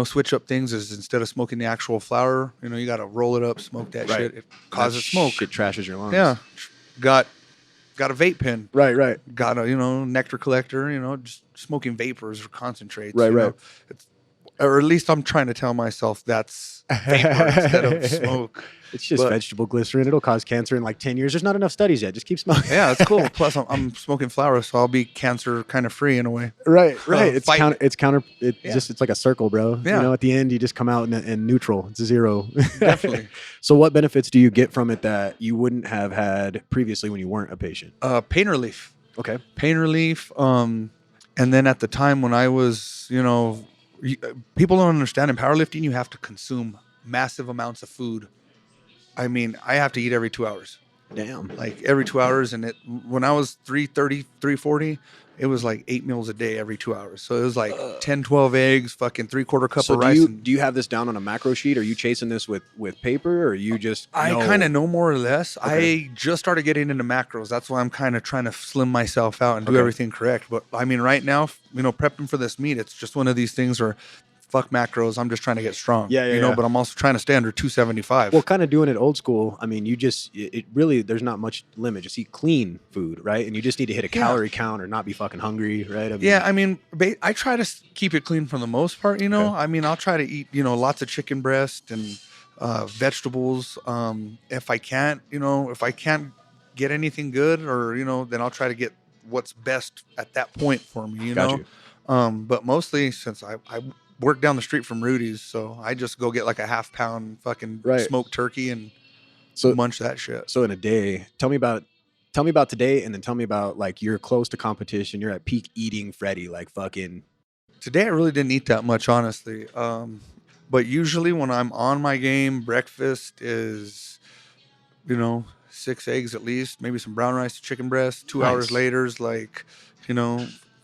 switch up things is instead of smoking the actual flower, you got to roll it up, smoke that Right. shit. It causes smoke. Shit trashes your lungs. Yeah, got a vape pen. Right. Got a nectar collector. Just smoking vapors or concentrates. Right. It's, or at least I'm trying to tell myself that's vapor instead of smoke. It's just But- vegetable glycerin. It'll cause cancer in like 10 years. There's not enough studies yet. Just keep smoking. Yeah, it's cool. Plus, I'm smoking flower, so I'll be cancer kind of free in a way. Right. It's fight counter. it. It's counter. Yeah. It's like a circle, bro. Yeah. At the end, you just come out in neutral. It's a zero. Definitely. So, what benefits do you get from it that you wouldn't have had previously when you weren't a patient? Pain relief. Okay. Pain relief. And then at the time when I was, people don't understand in powerlifting, you have to consume massive amounts of food. I mean, I have to eat every 2 hours. Damn. Like every 2 hours, and when I was 330, 340, it was like 8 meals a day every 2 hours. So it was like 10, 12 eggs, fucking 3/4 cup So of rice. do you have this down on a macro sheet? Are you chasing this with paper, or you just? I know? kind of know more or less. Okay. I just started getting into macros. That's why I'm kind of trying to slim myself out and do Okay. everything correct. But I mean, right now, prepping for this meet, it's just one of these things where fuck macros. I'm just trying to get strong. Yeah. But I'm also trying to stay under 275. Well, kind of doing it old school. I mean, it really, there's not much limit. Just eat clean food, right? And you just need to hit a calorie count or not be fucking hungry, right? I mean, I try to keep it clean for the most part, Okay. I mean, I'll try to eat, lots of chicken breast and vegetables. If I can't get anything good or, then I'll try to get what's best at that point for me, you Got know? But mostly since I work down the street from Rudy's, so I just go get like a half-pound fucking Right. smoked turkey and So munch that shit. So in a day, tell me about today, and then tell me about like you're close to competition. You're at peak eating Freddy, like fucking. Today I really didn't eat that much, honestly. But usually when I'm on my game, breakfast is, 6 eggs at least, maybe some brown rice, chicken breast. 2 hours Nice. later is like,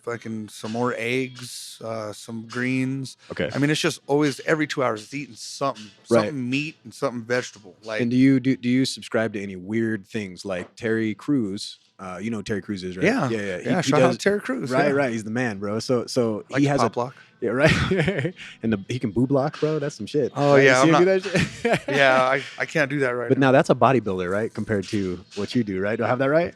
fucking some more eggs, some greens. Okay. I mean, it's just always every 2 hours, it's eating something, Right. something meat and something vegetable. Like, And do you subscribe to any weird things like Terry Crews? You know who Terry Crews is, right? yeah, He shout out does- Terry Crews. Right, yeah. right. He's the man, bro. So Like he has pop lock. Yeah, right. And he can boo block, bro. That's some shit. Oh, Right? You yeah, see I'm him do that shit? Yeah, I can't do that right But now. now that's a bodybuilder, right? Compared to what you do, right? Do I have that right?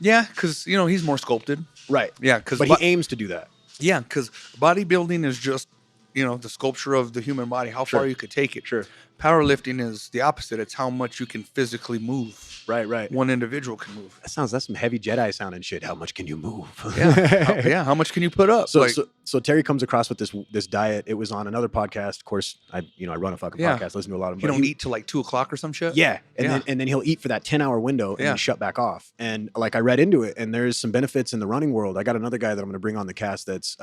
Yeah, because, he's more sculpted. Right. Yeah, because But he aims to do that. bodybuilding is just, the sculpture of the human body, how Sure. far you could take it. Sure. Powerlifting is the opposite. It's how much you can physically move. Right. One individual can move. That's some heavy Jedi sounding shit. How much can you move? How much can you put up? So Terry comes across with this diet. It was on another podcast. Of course, I run a fucking podcast, listen to a lot of them. You don't eat till like 2:00 or some shit? Yeah. And then he'll eat for that 10-hour window and then shut back off. And like I read into it, and there's some benefits in the running world. I got another guy that I'm going to bring on the cast that's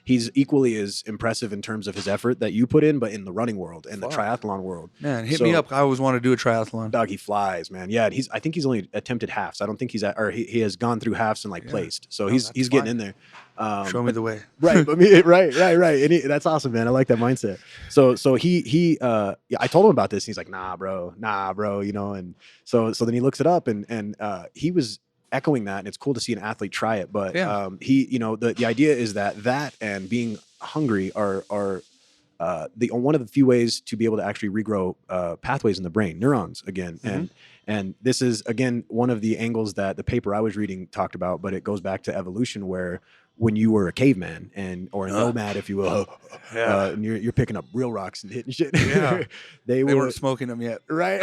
he's equally as impressive in terms of his effort that you put in, but in the running world and the triathlon world. Man, hit me up. I always want to do a triathlon. Dog, he flies, man. Yeah, I think he's only attempted halves. I don't think he has gone through halves and placed. So he's getting in there. Show me the way. Right. Right. And that's awesome, man. I like that mindset. So he I told him about this. And he's like, nah, bro. And so then he looks it up and he was echoing that, and it's cool to see an athlete try it. But the idea is that and being hungry are one of the few ways to be able to actually regrow pathways in the brain, neurons again. Mm-hmm. And this is again one of the angles that the paper I was reading talked about, but it goes back to evolution, where when you were a caveman or a nomad, if you will, and you're picking up real rocks and hitting shit. Yeah. they weren't smoking them yet, right?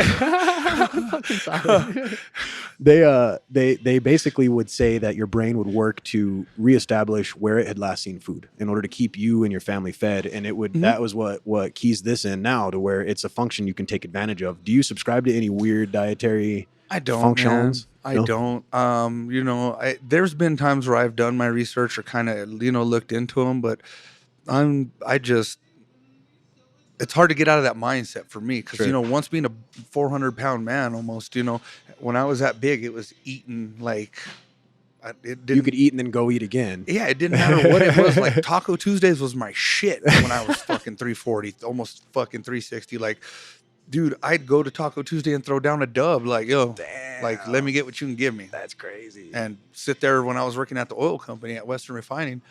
They basically would say that your brain would work to reestablish where it had last seen food in order to keep you and your family fed, and it would that was what keys this in now to where it's a function you can take advantage of. Do you subscribe to any weird dietary? I don't. Functions? I don't. There's been times where I've done my research or kind of looked into them, but it's hard to get out of that mindset for me because once being a 400-pound man almost, when I was that big, it was eating like. You could eat and then go eat again. Yeah, it didn't matter what it was. Like Taco Tuesdays was my shit when I was fucking 340, almost fucking 360. Like, dude, I'd go to Taco Tuesday and throw down a dub. Like, damn. Like, let me get what you can give me. That's crazy. And sit there when I was working at the oil company at Western Refining.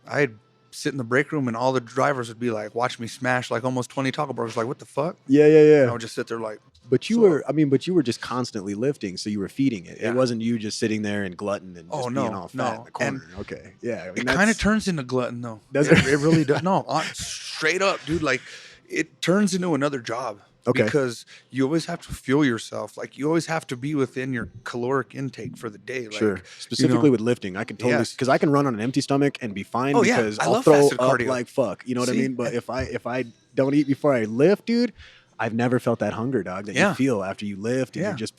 I'd sit in the break room and all the drivers would be like, watch me smash like almost 20 taco burgers. Like, what the fuck? Yeah. And I would just sit there like. But you were just constantly lifting, so you were feeding it. Yeah. It wasn't you just sitting there and glutton and just being all fat in the corner. And okay, yeah. It kind of turns into glutton though. Does it? It really does. No, straight up, dude. Like, it turns into another job. Okay. Because you always have to fuel yourself. Like, you always have to be within your caloric intake for the day. Like, sure. Specifically with lifting, I can totally because I can run on an empty stomach and be fine because I'll love throw fasted up cardio. like fuck. You know what I mean? But if I don't eat before I lift, dude, I've never felt that hunger, dog, that you feel after you lift and you're just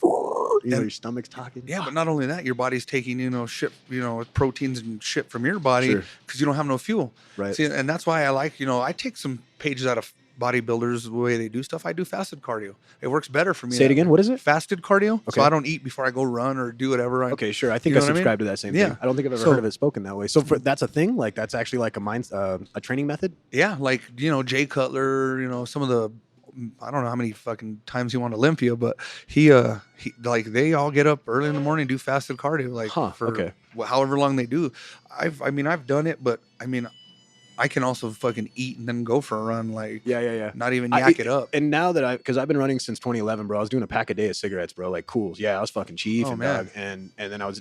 your stomach's talking. Yeah, but not only that, your body's taking shit, proteins and shit from your body because you don't have no fuel. Right. See, and that's why I like, I take some pages out of bodybuilders, the way they do stuff. I do fasted cardio. It works better for me. Say it again. What is it? Fasted cardio. Okay. So I don't eat before I go run or do whatever. Okay, sure. I think I subscribe to that same thing. I don't think I've ever heard of it spoken that way. So that's a thing? Like, that's actually like a training method? Yeah. Like, Jay Cutler, some of the, I don't know how many fucking times he won Olympia, but he like, they all get up early in the morning and do fasted cardio, like for however long they do. I've done it, but I can also fucking eat and then go for a run. Like, yeah. Not even yak it up. And now that because I've been running since 2011, bro, I was doing a pack a day of cigarettes, bro. Like, cool. Yeah, I was fucking chief dog. And then I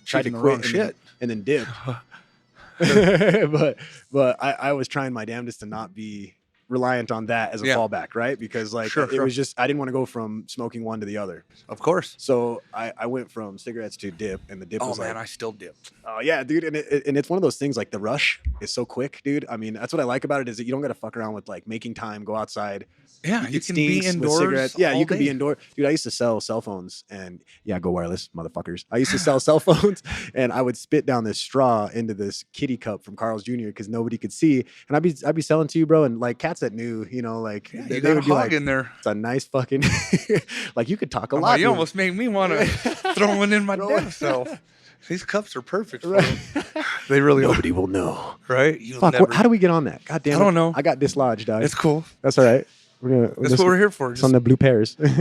tried to quit and then dip. but I was trying my damnedest to not be reliant on that as a fallback, right? Because it was just, I didn't want to go from smoking one to the other. Of course. So I went from cigarettes to dip, and the dip was I still dipped. Oh yeah, dude. And it's one of those things, like the rush is so quick, dude. I mean, that's what I like about it, is that you don't got to fuck around with like making time, go outside. Yeah, you can be indoors. Yeah, you can be indoor. Dude, I used to sell cell phones and go wireless, motherfuckers. I used to sell cell phones and I would spit down this straw into this kitty cup from Carl's Jr. because nobody could see. And I'd be selling to you, bro. And like cats that knew, like they got a hog in there. It's a nice fucking like you could talk a lot. You almost made me want to throw one in my damn self. These cups are perfect for them. They really Nobody will know. Right? Fuck, how do we get on that? God damn it. I don't know. I got dislodged, dog. It's cool. That's all right. That's what we're here for. Just on the blue pears. Right?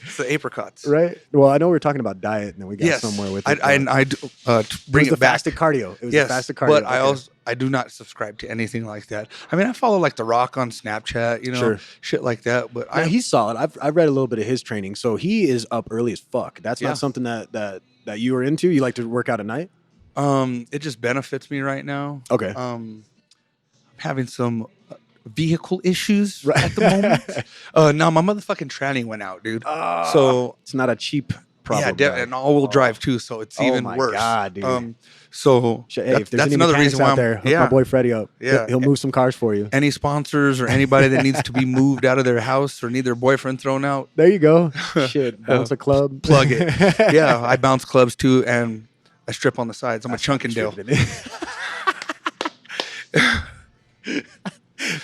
It's the apricots. Right? Well, I know we're talking about diet and then we got somewhere with it. I bring it back. Fasted cardio. It was the fasted cardio. But I do not subscribe to anything like that. I mean, I follow like The Rock on Snapchat, shit like that. But he's solid. I've read a little bit of his training. So he is up early as fuck. That's not something that you were into. You like to work out at night? It just benefits me right now. Okay. Having some vehicle issues at the moment. No, my motherfucking tranny went out, dude. So it's not a cheap problem. yeah, and all-wheel drive too, so it's even my worse. God, dude. So Hey, if there's that's any another mechanics reason why out there, hook my boy Freddy up. Yeah. He'll move some cars for you. Any sponsors or anybody that needs to be moved out of their house or need their boyfriend thrown out, There you go. Shit, bounce a club. plug it. Yeah, I bounce clubs too, and I strip on the sides. I'm a Chunkendale.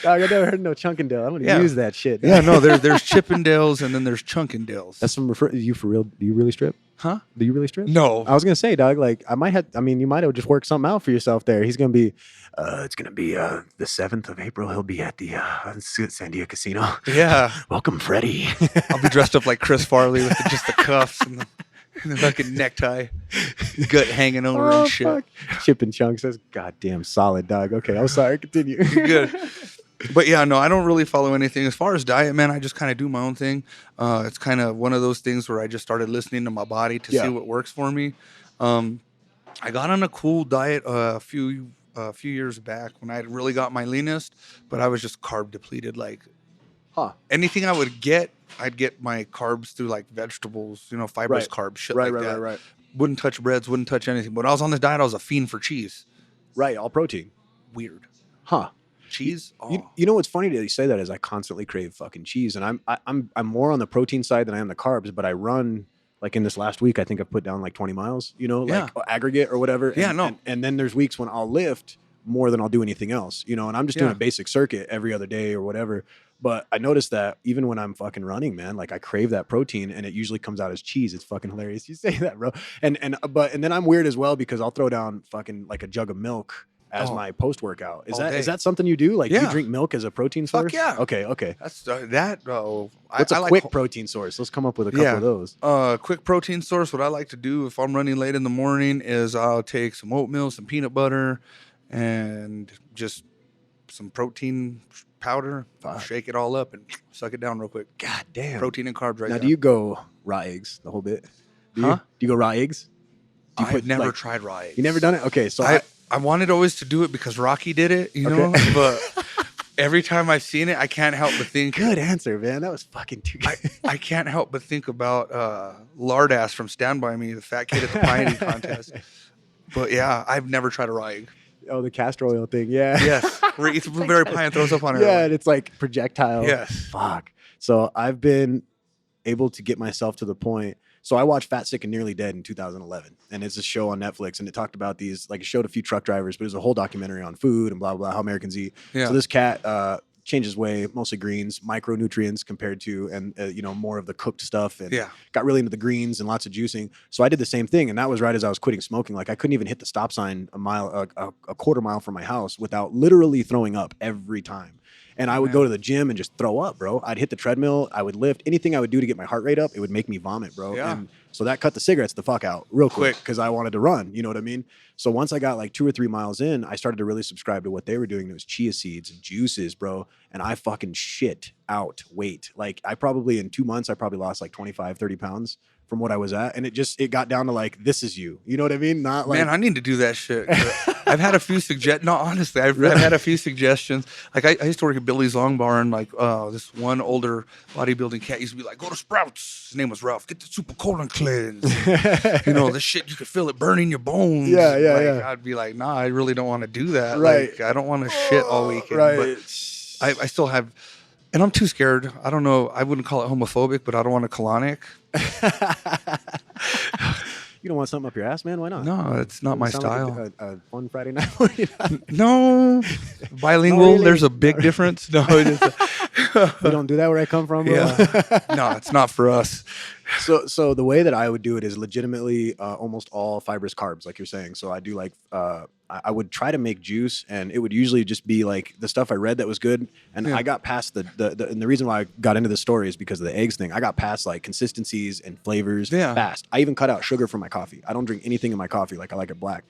Dog, I never heard no Chunkendale. I'm gonna use that shit. Yeah, no, there's Chippendales and then there's Chunkendales. That's some you for real? Do you really strip? Huh? Do you really strip? No. I was gonna say, dog. Like you might have just worked something out for yourself there. He's gonna be. It's gonna be the 7th of April. He'll be at the San Diego Casino. Yeah. Welcome, Freddy. I'll be dressed up like Chris Farley with just the cuffs and the fucking necktie, gut hanging over and shit. Fuck. Chipping chunks. That's goddamn solid, dog. Okay, I'm sorry. Continue. You're good. But yeah, no, I don't really follow anything. As far as diet, man, I just kind of do my own thing. It's kind of one of those things where I just started listening to my body to see what works for me. I got on a cool diet a few years back when I really got my leanest, but I was just carb depleted. Like, anything I would get, I'd get my carbs through like vegetables, fibrous carbs, shit like that. Right. Wouldn't touch breads, wouldn't touch anything. When I was on this diet, I was a fiend for cheese. Right, all protein. Weird. Huh. Cheese. Oh. You know what's funny that you say that is I constantly crave fucking cheese, and I'm more on the protein side than I am the carbs. But I run like in this last week, I think I've put down like 20 miles. Like aggregate or whatever. And then there's weeks when I'll lift more than I'll do anything else. And I'm just doing a basic circuit every other day or whatever. But I noticed that even when I'm fucking running, man, like I crave that protein, and it usually comes out as cheese. It's fucking hilarious. You say that, bro. And then I'm weird as well because I'll throw down fucking like a jug of milk as my post-workout. Is that something you do? Like, do you drink milk as a protein source? Fuck yeah. Okay. That's that. What's a quick protein source? Let's come up with a couple of those. Quick protein source. What I like to do if I'm running late in the morning is I'll take some oatmeal, some peanut butter, and just some protein powder. Shake it all up and suck it down real quick. God damn. Protein and carbs right now. there. Do you go raw eggs the whole bit? Do you go raw eggs? I've never tried raw eggs. You never done it? Okay, so I wanted always to do it because Rocky did it, but every time I've seen it, I can't help but think. Good answer, man. That was fucking too good. I can't help but think about Lardass from Stand By Me, the fat kid at the pie eating contest. But yeah, I've never tried a raw egg. Oh, the castor oil thing. Yeah. Yes. Where he eats a blueberry pie and throws up on it. Yeah, and it's like projectile. Yes. Fuck. So I've been able to get myself to the point. So I watched Fat, Sick, and Nearly Dead in 2011, and it's a show on Netflix, and it talked about these, like it showed a few truck drivers, but it was a whole documentary on food and blah, blah, blah, how Americans eat. Yeah. So this cat changed his way, mostly greens, micronutrients compared to, and more of the cooked stuff, and got really into the greens and lots of juicing. So I did the same thing, and that was right as I was quitting smoking. Like I couldn't even hit the stop sign a quarter mile from my house without literally throwing up every time. And I would go to the gym and just throw up, bro. I'd hit the treadmill. I would lift. Anything I would do to get my heart rate up, it would make me vomit, bro. Yeah. And so that cut the cigarettes the fuck out real quick because I wanted to run. You know what I mean? So once I got like 2 or 3 miles in, I started to really subscribe to what they were doing. It was chia seeds and juices, bro. And I fucking shit out weight. Like in 2 months, I probably lost like 25, 30 pounds from what I was at. And it got down to like, this is you. You know what I mean? Not like, man, I need to do that shit. I've had a few suggestions. No, honestly, I've had a few suggestions. Like I used to work at Billy's Long Bar, and like this one older bodybuilding cat used to be like, go to Sprouts. His name was Ralph. Get the super colon cleanse. This shit, you could feel it burning your bones. Yeah. I'd be like, nah, I really don't want to do that. Right. Like, I don't want to shit all weekend. Right. But I still have, and I'm too scared. I don't know. I wouldn't call it homophobic, but I don't want a colonic. You don't want something up your ass, man? Why not? No, it's not my style. Like a fun Friday night morning. No, bilingual. Really. There's a big difference. No, it is. We don't do that where I come from, bro. Yeah. No, it's not for us. So the way that I would do it is legitimately almost all fibrous carbs, like you're saying. So I do like I would try to make juice, and it would usually just be like the stuff I read that was good. And I got past and the reason why I got into this story is because of the eggs thing. I got past like consistencies and flavors fast. I even cut out sugar from my coffee. I don't drink anything in my coffee. Like I like it black.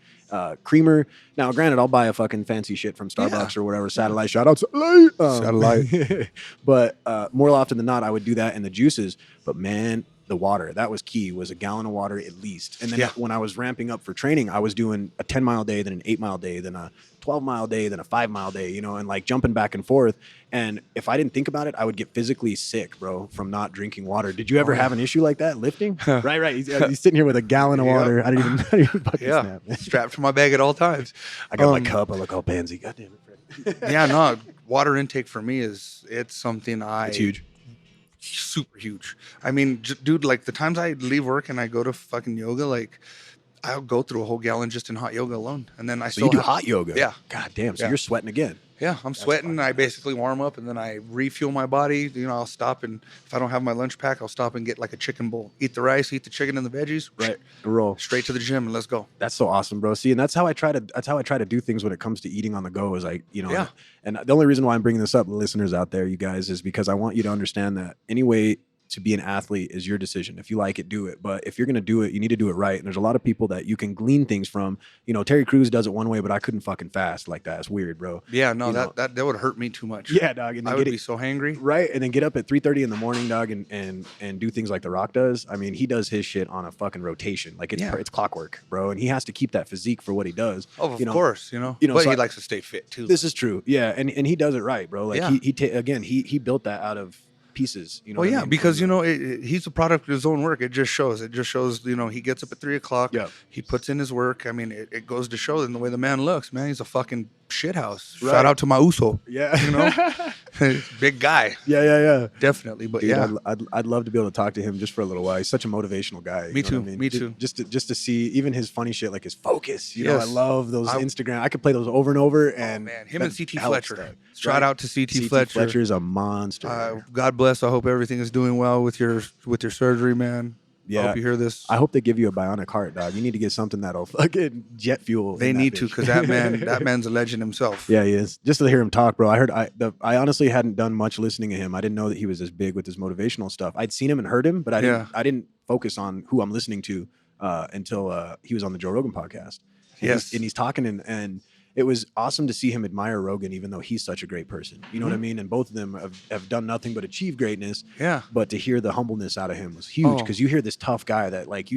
Creamer. Now, granted, I'll buy a fucking fancy shit from Starbucks or whatever. Satellite. Shout out Satellite. But more often than not, I would do that in the juices. But man, the water. That was key, was a gallon of water at least. And then Yeah. when I was ramping up for training, I was doing a 10-mile day, then an 8-mile day, then a 12-mile day, then a 5-mile day, you know, and like jumping back and forth. And if I didn't think about it, I would get physically sick, bro, from not drinking water. Did you ever have an issue like that lifting? Right. He's sitting here with a gallon of water. I didn't even fucking snap, man. Strapped to my bag at all times. I got my cup. I look all pansy. God damn it, Freddy. Yeah, no, water intake for me it's something It's huge. Super huge. I mean, dude, like the times I leave work and I go to fucking yoga, like I'll go through a whole gallon just in hot yoga alone. And then So you do hot yoga? Yeah. God damn. So you're sweating again. Yeah, I'm sweating. I basically warm up and then I refuel my body. You know, I'll stop, and if I don't have my lunch pack, I'll stop and get like a chicken bowl. Eat the rice, eat the chicken and the veggies. Right. Roll straight to the gym and let's go. That's so awesome, bro. See, and that's how I try to do things when it comes to eating on the go. Is like, you know, and the only reason why I'm bringing this up, listeners out there, you guys, is because I want you to understand that anyway, to be an athlete is your decision. If you like it, do it. But if you're going to do it, you need to do it right. And there's a lot of people that you can glean things from. You know, Terry Crews does it one way, but I couldn't fucking fast like that. It's weird, bro. Yeah, no, that would hurt me too much. Yeah, dog. And I would be so hangry. Right. And then get up at 3:30 in the morning, dog, and do things like The Rock does. I mean, he does his shit on a fucking rotation. Like it's clockwork, bro. And he has to keep that physique for what he does. Oh, of course, you know. But he likes to stay fit too. This is true. Yeah. And he does it right, bro. Like he built that out of pieces, you know. Well, yeah, because you know he's a product of his own work. It just shows. You know, he gets up at 3:00. Yeah, he puts in his work. I mean, it goes to show in the way the man looks. Man, he's a fucking shithouse. Right. Shout out to my Uso. Yeah, you know, big guy. Yeah, definitely. But dude, yeah, I'd love to be able to talk to him just for a little while. He's such a motivational guy. Me too. I mean? Me too. Just to see even his funny shit, like his focus. You know, I love those Instagram. I could play those over and over. And man, him and CT Fletcher. Shout out to CT Fletcher. Fletcher's a monster. God bless. I hope everything is doing well with your surgery, man. Yeah, I hope you hear this. I hope they give you a bionic heart, dog. You need to get something that'll fucking jet fuel. They need to, because that man's a legend himself. Yeah, he is. Just to hear him talk, bro. I honestly hadn't done much listening to him. I didn't know that he was as big with his motivational stuff. I'd seen him and heard him, but I didn't focus on who I'm listening to until he was on the Joe Rogan podcast. And he's talking and it was awesome to see him admire Rogan, even though he's such a great person. You know what I mean? And both of them have done nothing but achieve greatness. Yeah. But to hear the humbleness out of him was huge, because you hear this tough guy that like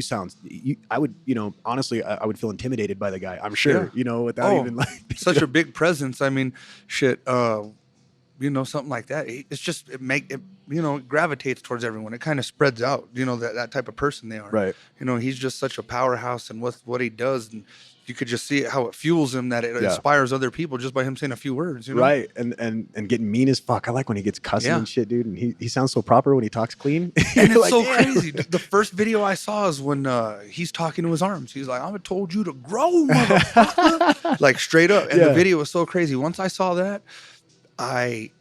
I would, you know, honestly, I would feel intimidated by the guy. I'm sure, you know, without even like such a big presence. I mean, shit, you know, something like that. It's just, it gravitates towards everyone. It kind of spreads out, you know, that type of person they are. Right. You know, he's just such a powerhouse, and what he does, and you could just see how it fuels him, that it inspires other people just by him saying a few words, you know? Right. And getting mean as fuck. I like when he gets cussing and shit, dude. And he sounds so proper when he talks clean. And it's like, so crazy. The first video I saw is when he's talking to his arms. He's like, "I told you to grow, motherfucker." Like straight up. And the video was so crazy. Once I saw that,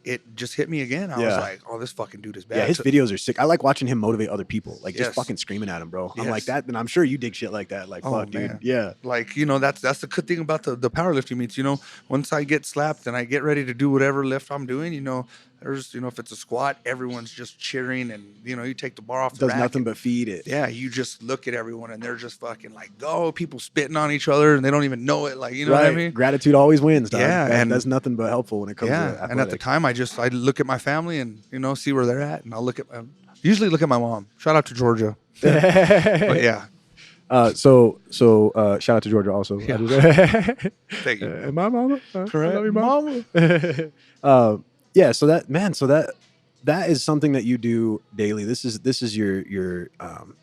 it just hit me again. I was like, "Oh, this fucking dude is bad." Yeah, his videos are sick. I like watching him motivate other people, like just fucking screaming at him, bro. I'm like that, and I'm sure you dig shit like that. Like, fuck, dude. Yeah, like, you know, that's the good thing about the powerlifting meets. You know, once I get slapped and I get ready to do whatever lift I'm doing, you know, there's, you know, if it's a squat, everyone's just cheering, and you know, you take the bar off the rack, does nothing but feed it. Yeah, you just look at everyone and they're just fucking like, go, people spitting on each other and they don't even know it. Like, you know what I mean? Gratitude always wins, dog. Yeah, and that's nothing but helpful when it comes to athletics. And at the time, I look at my family and, you know, see where they're at, and I'll usually look at my mom. Shout out to Georgia. But yeah. So shout out to Georgia also. Yeah. Thank you. My mama. Correct. I love you, mama. Yeah. So that is something that you do daily. This is your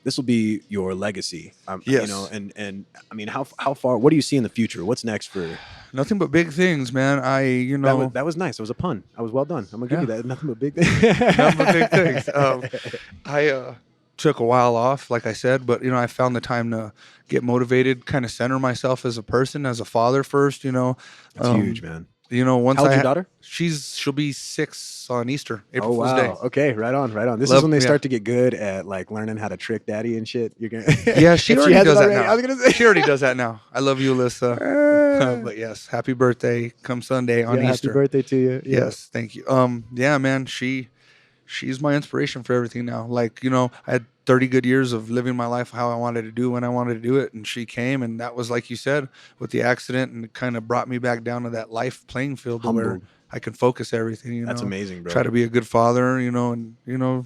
this will be your legacy. Yes. You know, and I mean, how far? What do you see in the future? What's next for? Nothing but big things, man. That was nice. It was a pun. I was well done. I'm gonna give you that. Nothing but big things. Nothing but big things. I took a while off, like I said, but you know, I found the time to get motivated, kind of center myself as a person, as a father first. You know, that's huge, man. You know, once how old's your daughter? She'll be 6 on Easter, April Fool's Day. Okay, right on. This is when they start to get good at like learning how to trick daddy and shit. You're gonna yeah, she already does that now. I was gonna say she already does that now. I love you, Alyssa. But yes, happy birthday come Sunday on Easter. Happy birthday to you. Yes, thank you. Yeah, man, she's my inspiration for everything now. Like, you know, I had 30 good years of living my life how I wanted to do when I wanted to do it, and she came, and that was, like you said, with the accident, and it kind of brought me back down to that life playing field where I can focus everything. You know, that's amazing, bro. Try to be a good father, you know, and you know,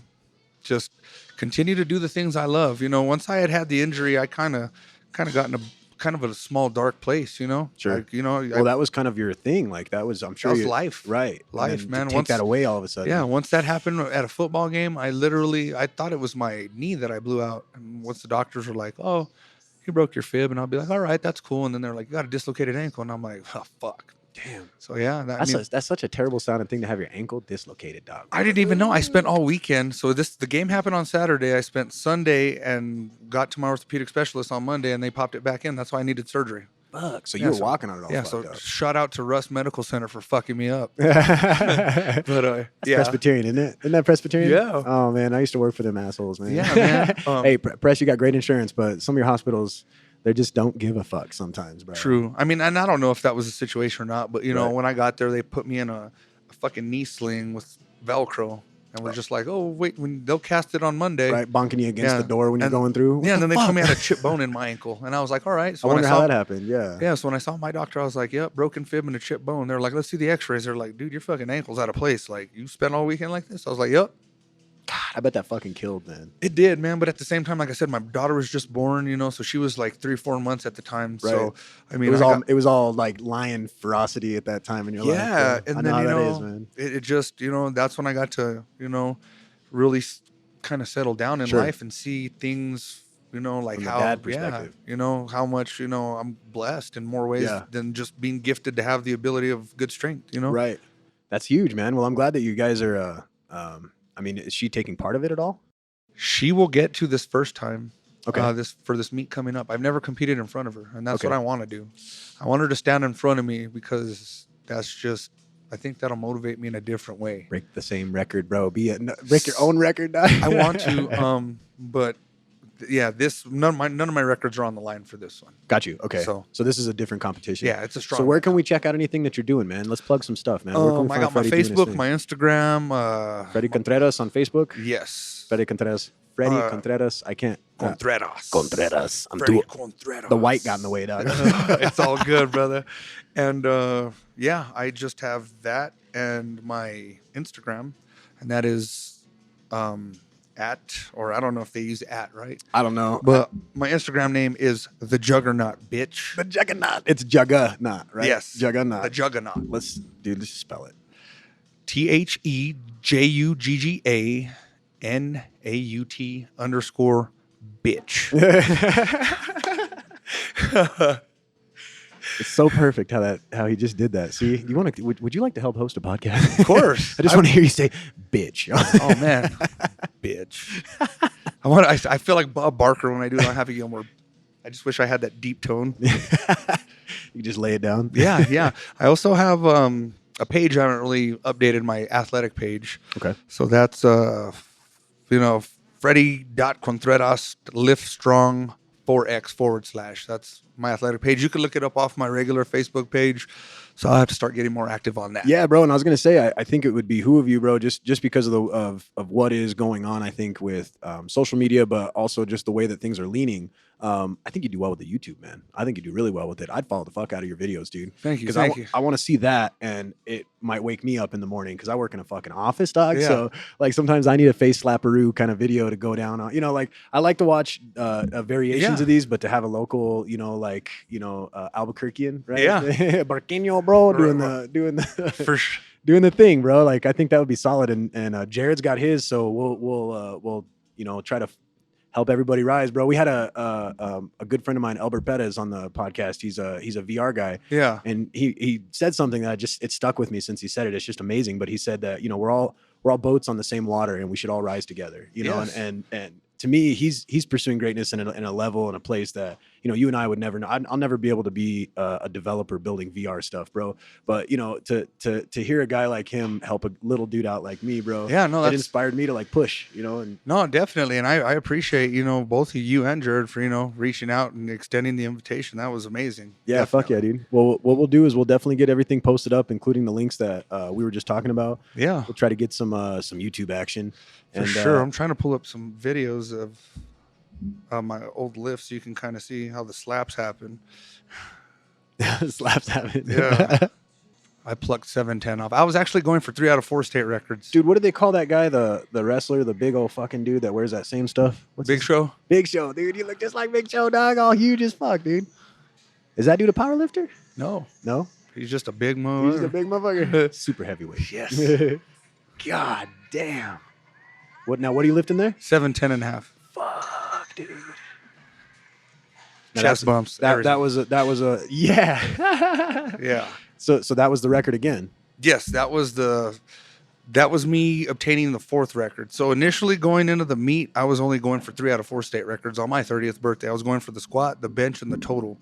just continue to do the things I love. Once I had the injury, I kind of got in a kind of a small dark place. Sure. Like, Well, that was kind of your thing. Like that was, I'm sure, that was life. right? Life, and then man. To take that away all of a sudden. Yeah, once that happened at a football game, I thought it was my knee that I blew out. And once the doctors were like, "Oh, you broke your fib," and I'll be like, "All right, that's cool." And then they're like, "You got a dislocated ankle," and I'm like, "Oh, fuck." Damn. So yeah, That's such a terrible sounding thing to have your ankle dislocated, dog. I didn't even know. I spent all weekend. So the game happened on Saturday. I spent Sunday and got to my orthopedic specialist on Monday, and they popped it back in. That's why I needed surgery. Fuck. So you were walking on it all fucked up. Shout out to Russ Medical Center for fucking me up. But That's Presbyterian, isn't it? Isn't that Presbyterian? Yeah. Oh man, I used to work for them assholes, man. Yeah, man. Hey, Press, you got great insurance, but some of your hospitals, they just don't give a fuck sometimes, bro. True. I mean, and I don't know if that was the situation or not, but Right. when I got there, they put me in a fucking knee sling with Velcro. And we're just like, oh, wait, when they'll cast it on Monday. Right, bonking you against Yeah. the door when you're And- going through. Yeah, and then they What the told me I fuck? had a chip bone in my ankle. And I was like, all right. So I wonder when how that happened. Yeah. Yeah, so when I saw my doctor, I was like, yep, broken fib and a chip bone. They're like, let's see the x-rays. They're like, dude, your fucking ankle's out of place. Like, you spent all weekend like this? I was like, yep. God, I bet that fucking killed, man. It did, man. But at the same time, like I said, my daughter was just born, so she was like 3-4 months at the time. Right. So, I mean, it was all like lion ferocity at that time in your life. yeah. bro. And I then, know how that is, man. it just, that's when I got to, really kind of settle down in Sure. life and see things, like From a how, dad perspective. how much, I'm blessed in more ways Yeah. than just being gifted to have the ability of good strength, Right. That's huge, man. Well, I'm glad that you guys are, I mean, is she taking part of it at all? She will get to this first time. Okay. This meet coming up. I've never competed in front of her, and that's Okay. what I want to do. I want her to stand in front of me because that's just, I think that'll motivate me in a different way. Break the same record, bro. Break your own record, dog. I want to, but yeah, none of my records are on the line for this one. Got you. Okay. So- So this is a different competition. Yeah, it's a strong. So where can we check out anything that you're doing, man? Let's plug some stuff, man. Where can we I find got my Freddy doing his Facebook, thing? my Instagram. Freddy Contreras on Facebook. Yes. Freddy Contreras. Freddy Contreras. I can't. Contreras. Contreras. Freddy Contreras. The white got in the way, dog. It's all good, brother. And yeah, I just have that and my Instagram, and that is or I don't know if they use right? I don't know. But my Instagram name is the Juggernaut, bitch. The Juggernaut. It's Juggernaut, right? Yes, Juggernaut. the Juggernaut. Let's just spell it. THEJUGGANAUT bitch. It's so perfect how he just did that. See, would you like to help host a podcast? Of course. I just want to hear you say bitch. Oh man, bitch. I feel like Bob Barker when I do Happy Gilmore. I just wish I had that deep tone. You just lay it down. Yeah. I also have a page. I haven't really updated my athletic page. Okay. So that's Freddy.Contreras lift strong 4x / That's my athletic page. You can look it up off my regular Facebook page. So I'll have to start getting more active on that. Yeah, bro. And I was gonna say, I think it would behoove you, bro, just because of what is going on. I think with social media, but also just the way that things are leaning. I think you do well with the YouTube, man. I think you do really well with it. I'd follow the fuck out of your videos, dude. Thank you. Because I want to see that, and it might wake me up in the morning because I work in a fucking office, dog. Yeah. So like sometimes I need a face slapperoo kind of video to go down on. Like I like to watch variations of these, but to have a local, Albuquerquean, right? Yeah. Barqueño, bro, doing the For sure. doing the thing, bro. Like I think that would be solid. And Jared's got his, so we'll try to help everybody rise, bro. We had a good friend of mine, Albert Perez, on the podcast. He's a VR guy. Yeah. And he said something that it stuck with me since he said it. It's just amazing. But he said that, we're all boats on the same water and we should all rise together, Yes. and to me, he's pursuing greatness in a level and a place that, you and I would never know. I'll never be able to be a developer building VR stuff, bro. But, to hear a guy like him help a little dude out like me, bro. Yeah, no, that that's inspired me to like push, and no, definitely. And I appreciate, both of you and Jared for, reaching out and extending the invitation. That was amazing. yeah, Definitely. fuck yeah, dude. Well, what we'll do is we'll definitely get everything posted up, including the links that we were just talking about. Yeah. We'll try to get some YouTube action. For sure. I'm trying to pull up some videos of my old lifts so you can kind of see how the slaps happen. Slaps happen. Yeah. I plucked 710 off. I was actually going for 3 out of 4 state records. Dude, what do they call that guy? The wrestler, the big old fucking dude that wears that same stuff. What's Big Show? Big Show, dude. You look just like Big Show, dog. All huge as fuck, dude. Is that dude a power lifter? No. No? He's just a big motherfucker. He's a big motherfucker. Super heavyweight. Yes. God damn. What are you lifting there? 710 and a half. Fuck, dude. Chest bumps. That was a yeah. Yeah. So that was the record again. Yes, that was me obtaining the 4th record. So initially going into the meet, I was only going for 3 out of 4 state records. On my 30th birthday, I was going for the squat, the bench, and the total.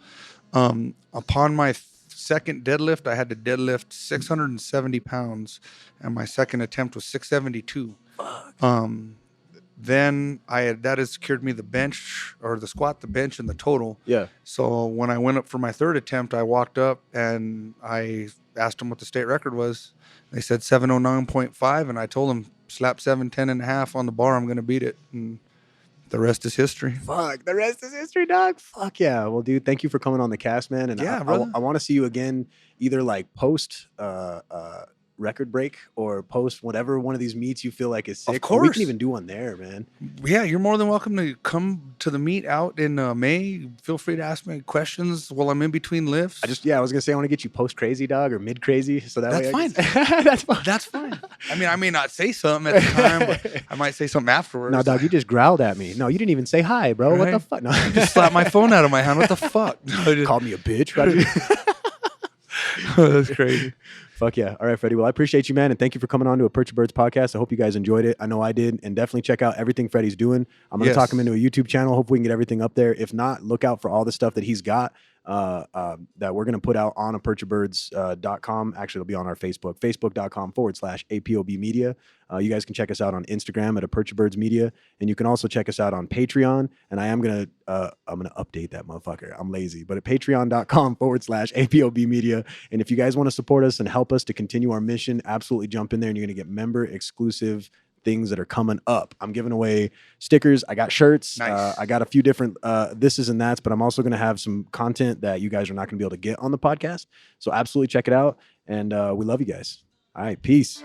Upon my second deadlift, I had to deadlift 670 pounds, and my second attempt was 672. Then that has secured me the bench or the squat, the bench, and the total. Yeah. So when I went up for my 3rd attempt, I walked up and I asked them what the state record was. They said 709.5, and I told them slap 710 and a half on the bar. I'm going to beat it. And the rest is history. Fuck, the rest is history, dog. Fuck yeah. Well, dude, thank you for coming on the cast, man. And Yeah, I brother. want to see you again, either like post record break or post whatever one of these meets you feel like is sick. Of course. Or we can even do one there, man. Yeah, you're more than welcome to come to the meet out in May. Feel free to ask me questions while I'm in between lifts. I was gonna say I want to get you post crazy, dog, or mid crazy, so that That's way fine. That's fine. That's fine. I mean, I may not say something at the time, but I might say something afterwards. No, dog, you just growled at me. No, you didn't even say hi, bro. What Right. the fuck? No, just slapped my phone out of my hand. What the fuck? called me a bitch. That's crazy. Fuck yeah. All right, Freddie. Well, I appreciate you, man. And thank you for coming on to a Perch Your Birds podcast. I hope you guys enjoyed it. I know I did. And definitely check out everything Freddie's doing. I'm going to talk him into a YouTube channel. Hopefully we can get everything up there. If not, look out for all the stuff that he's got that we're going to put out on a percherbirds.com. Actually, it'll be on our Facebook, facebook.com/APOB media. You guys can check us out on Instagram at a Perch Your Birds media. And you can also check us out on Patreon. And I'm going to update that motherfucker. I'm lazy, but at patreon.com/APOB media. And if you guys want to support us and help us to continue our mission, absolutely jump in there and you're going to get member exclusive things that are coming up. I'm giving away stickers. I got shirts. Nice. I got a few different thises and that's, but I'm also going to have some content that you guys are not going to be able to get on the podcast. So absolutely check it out. And we love you guys. All right. Peace.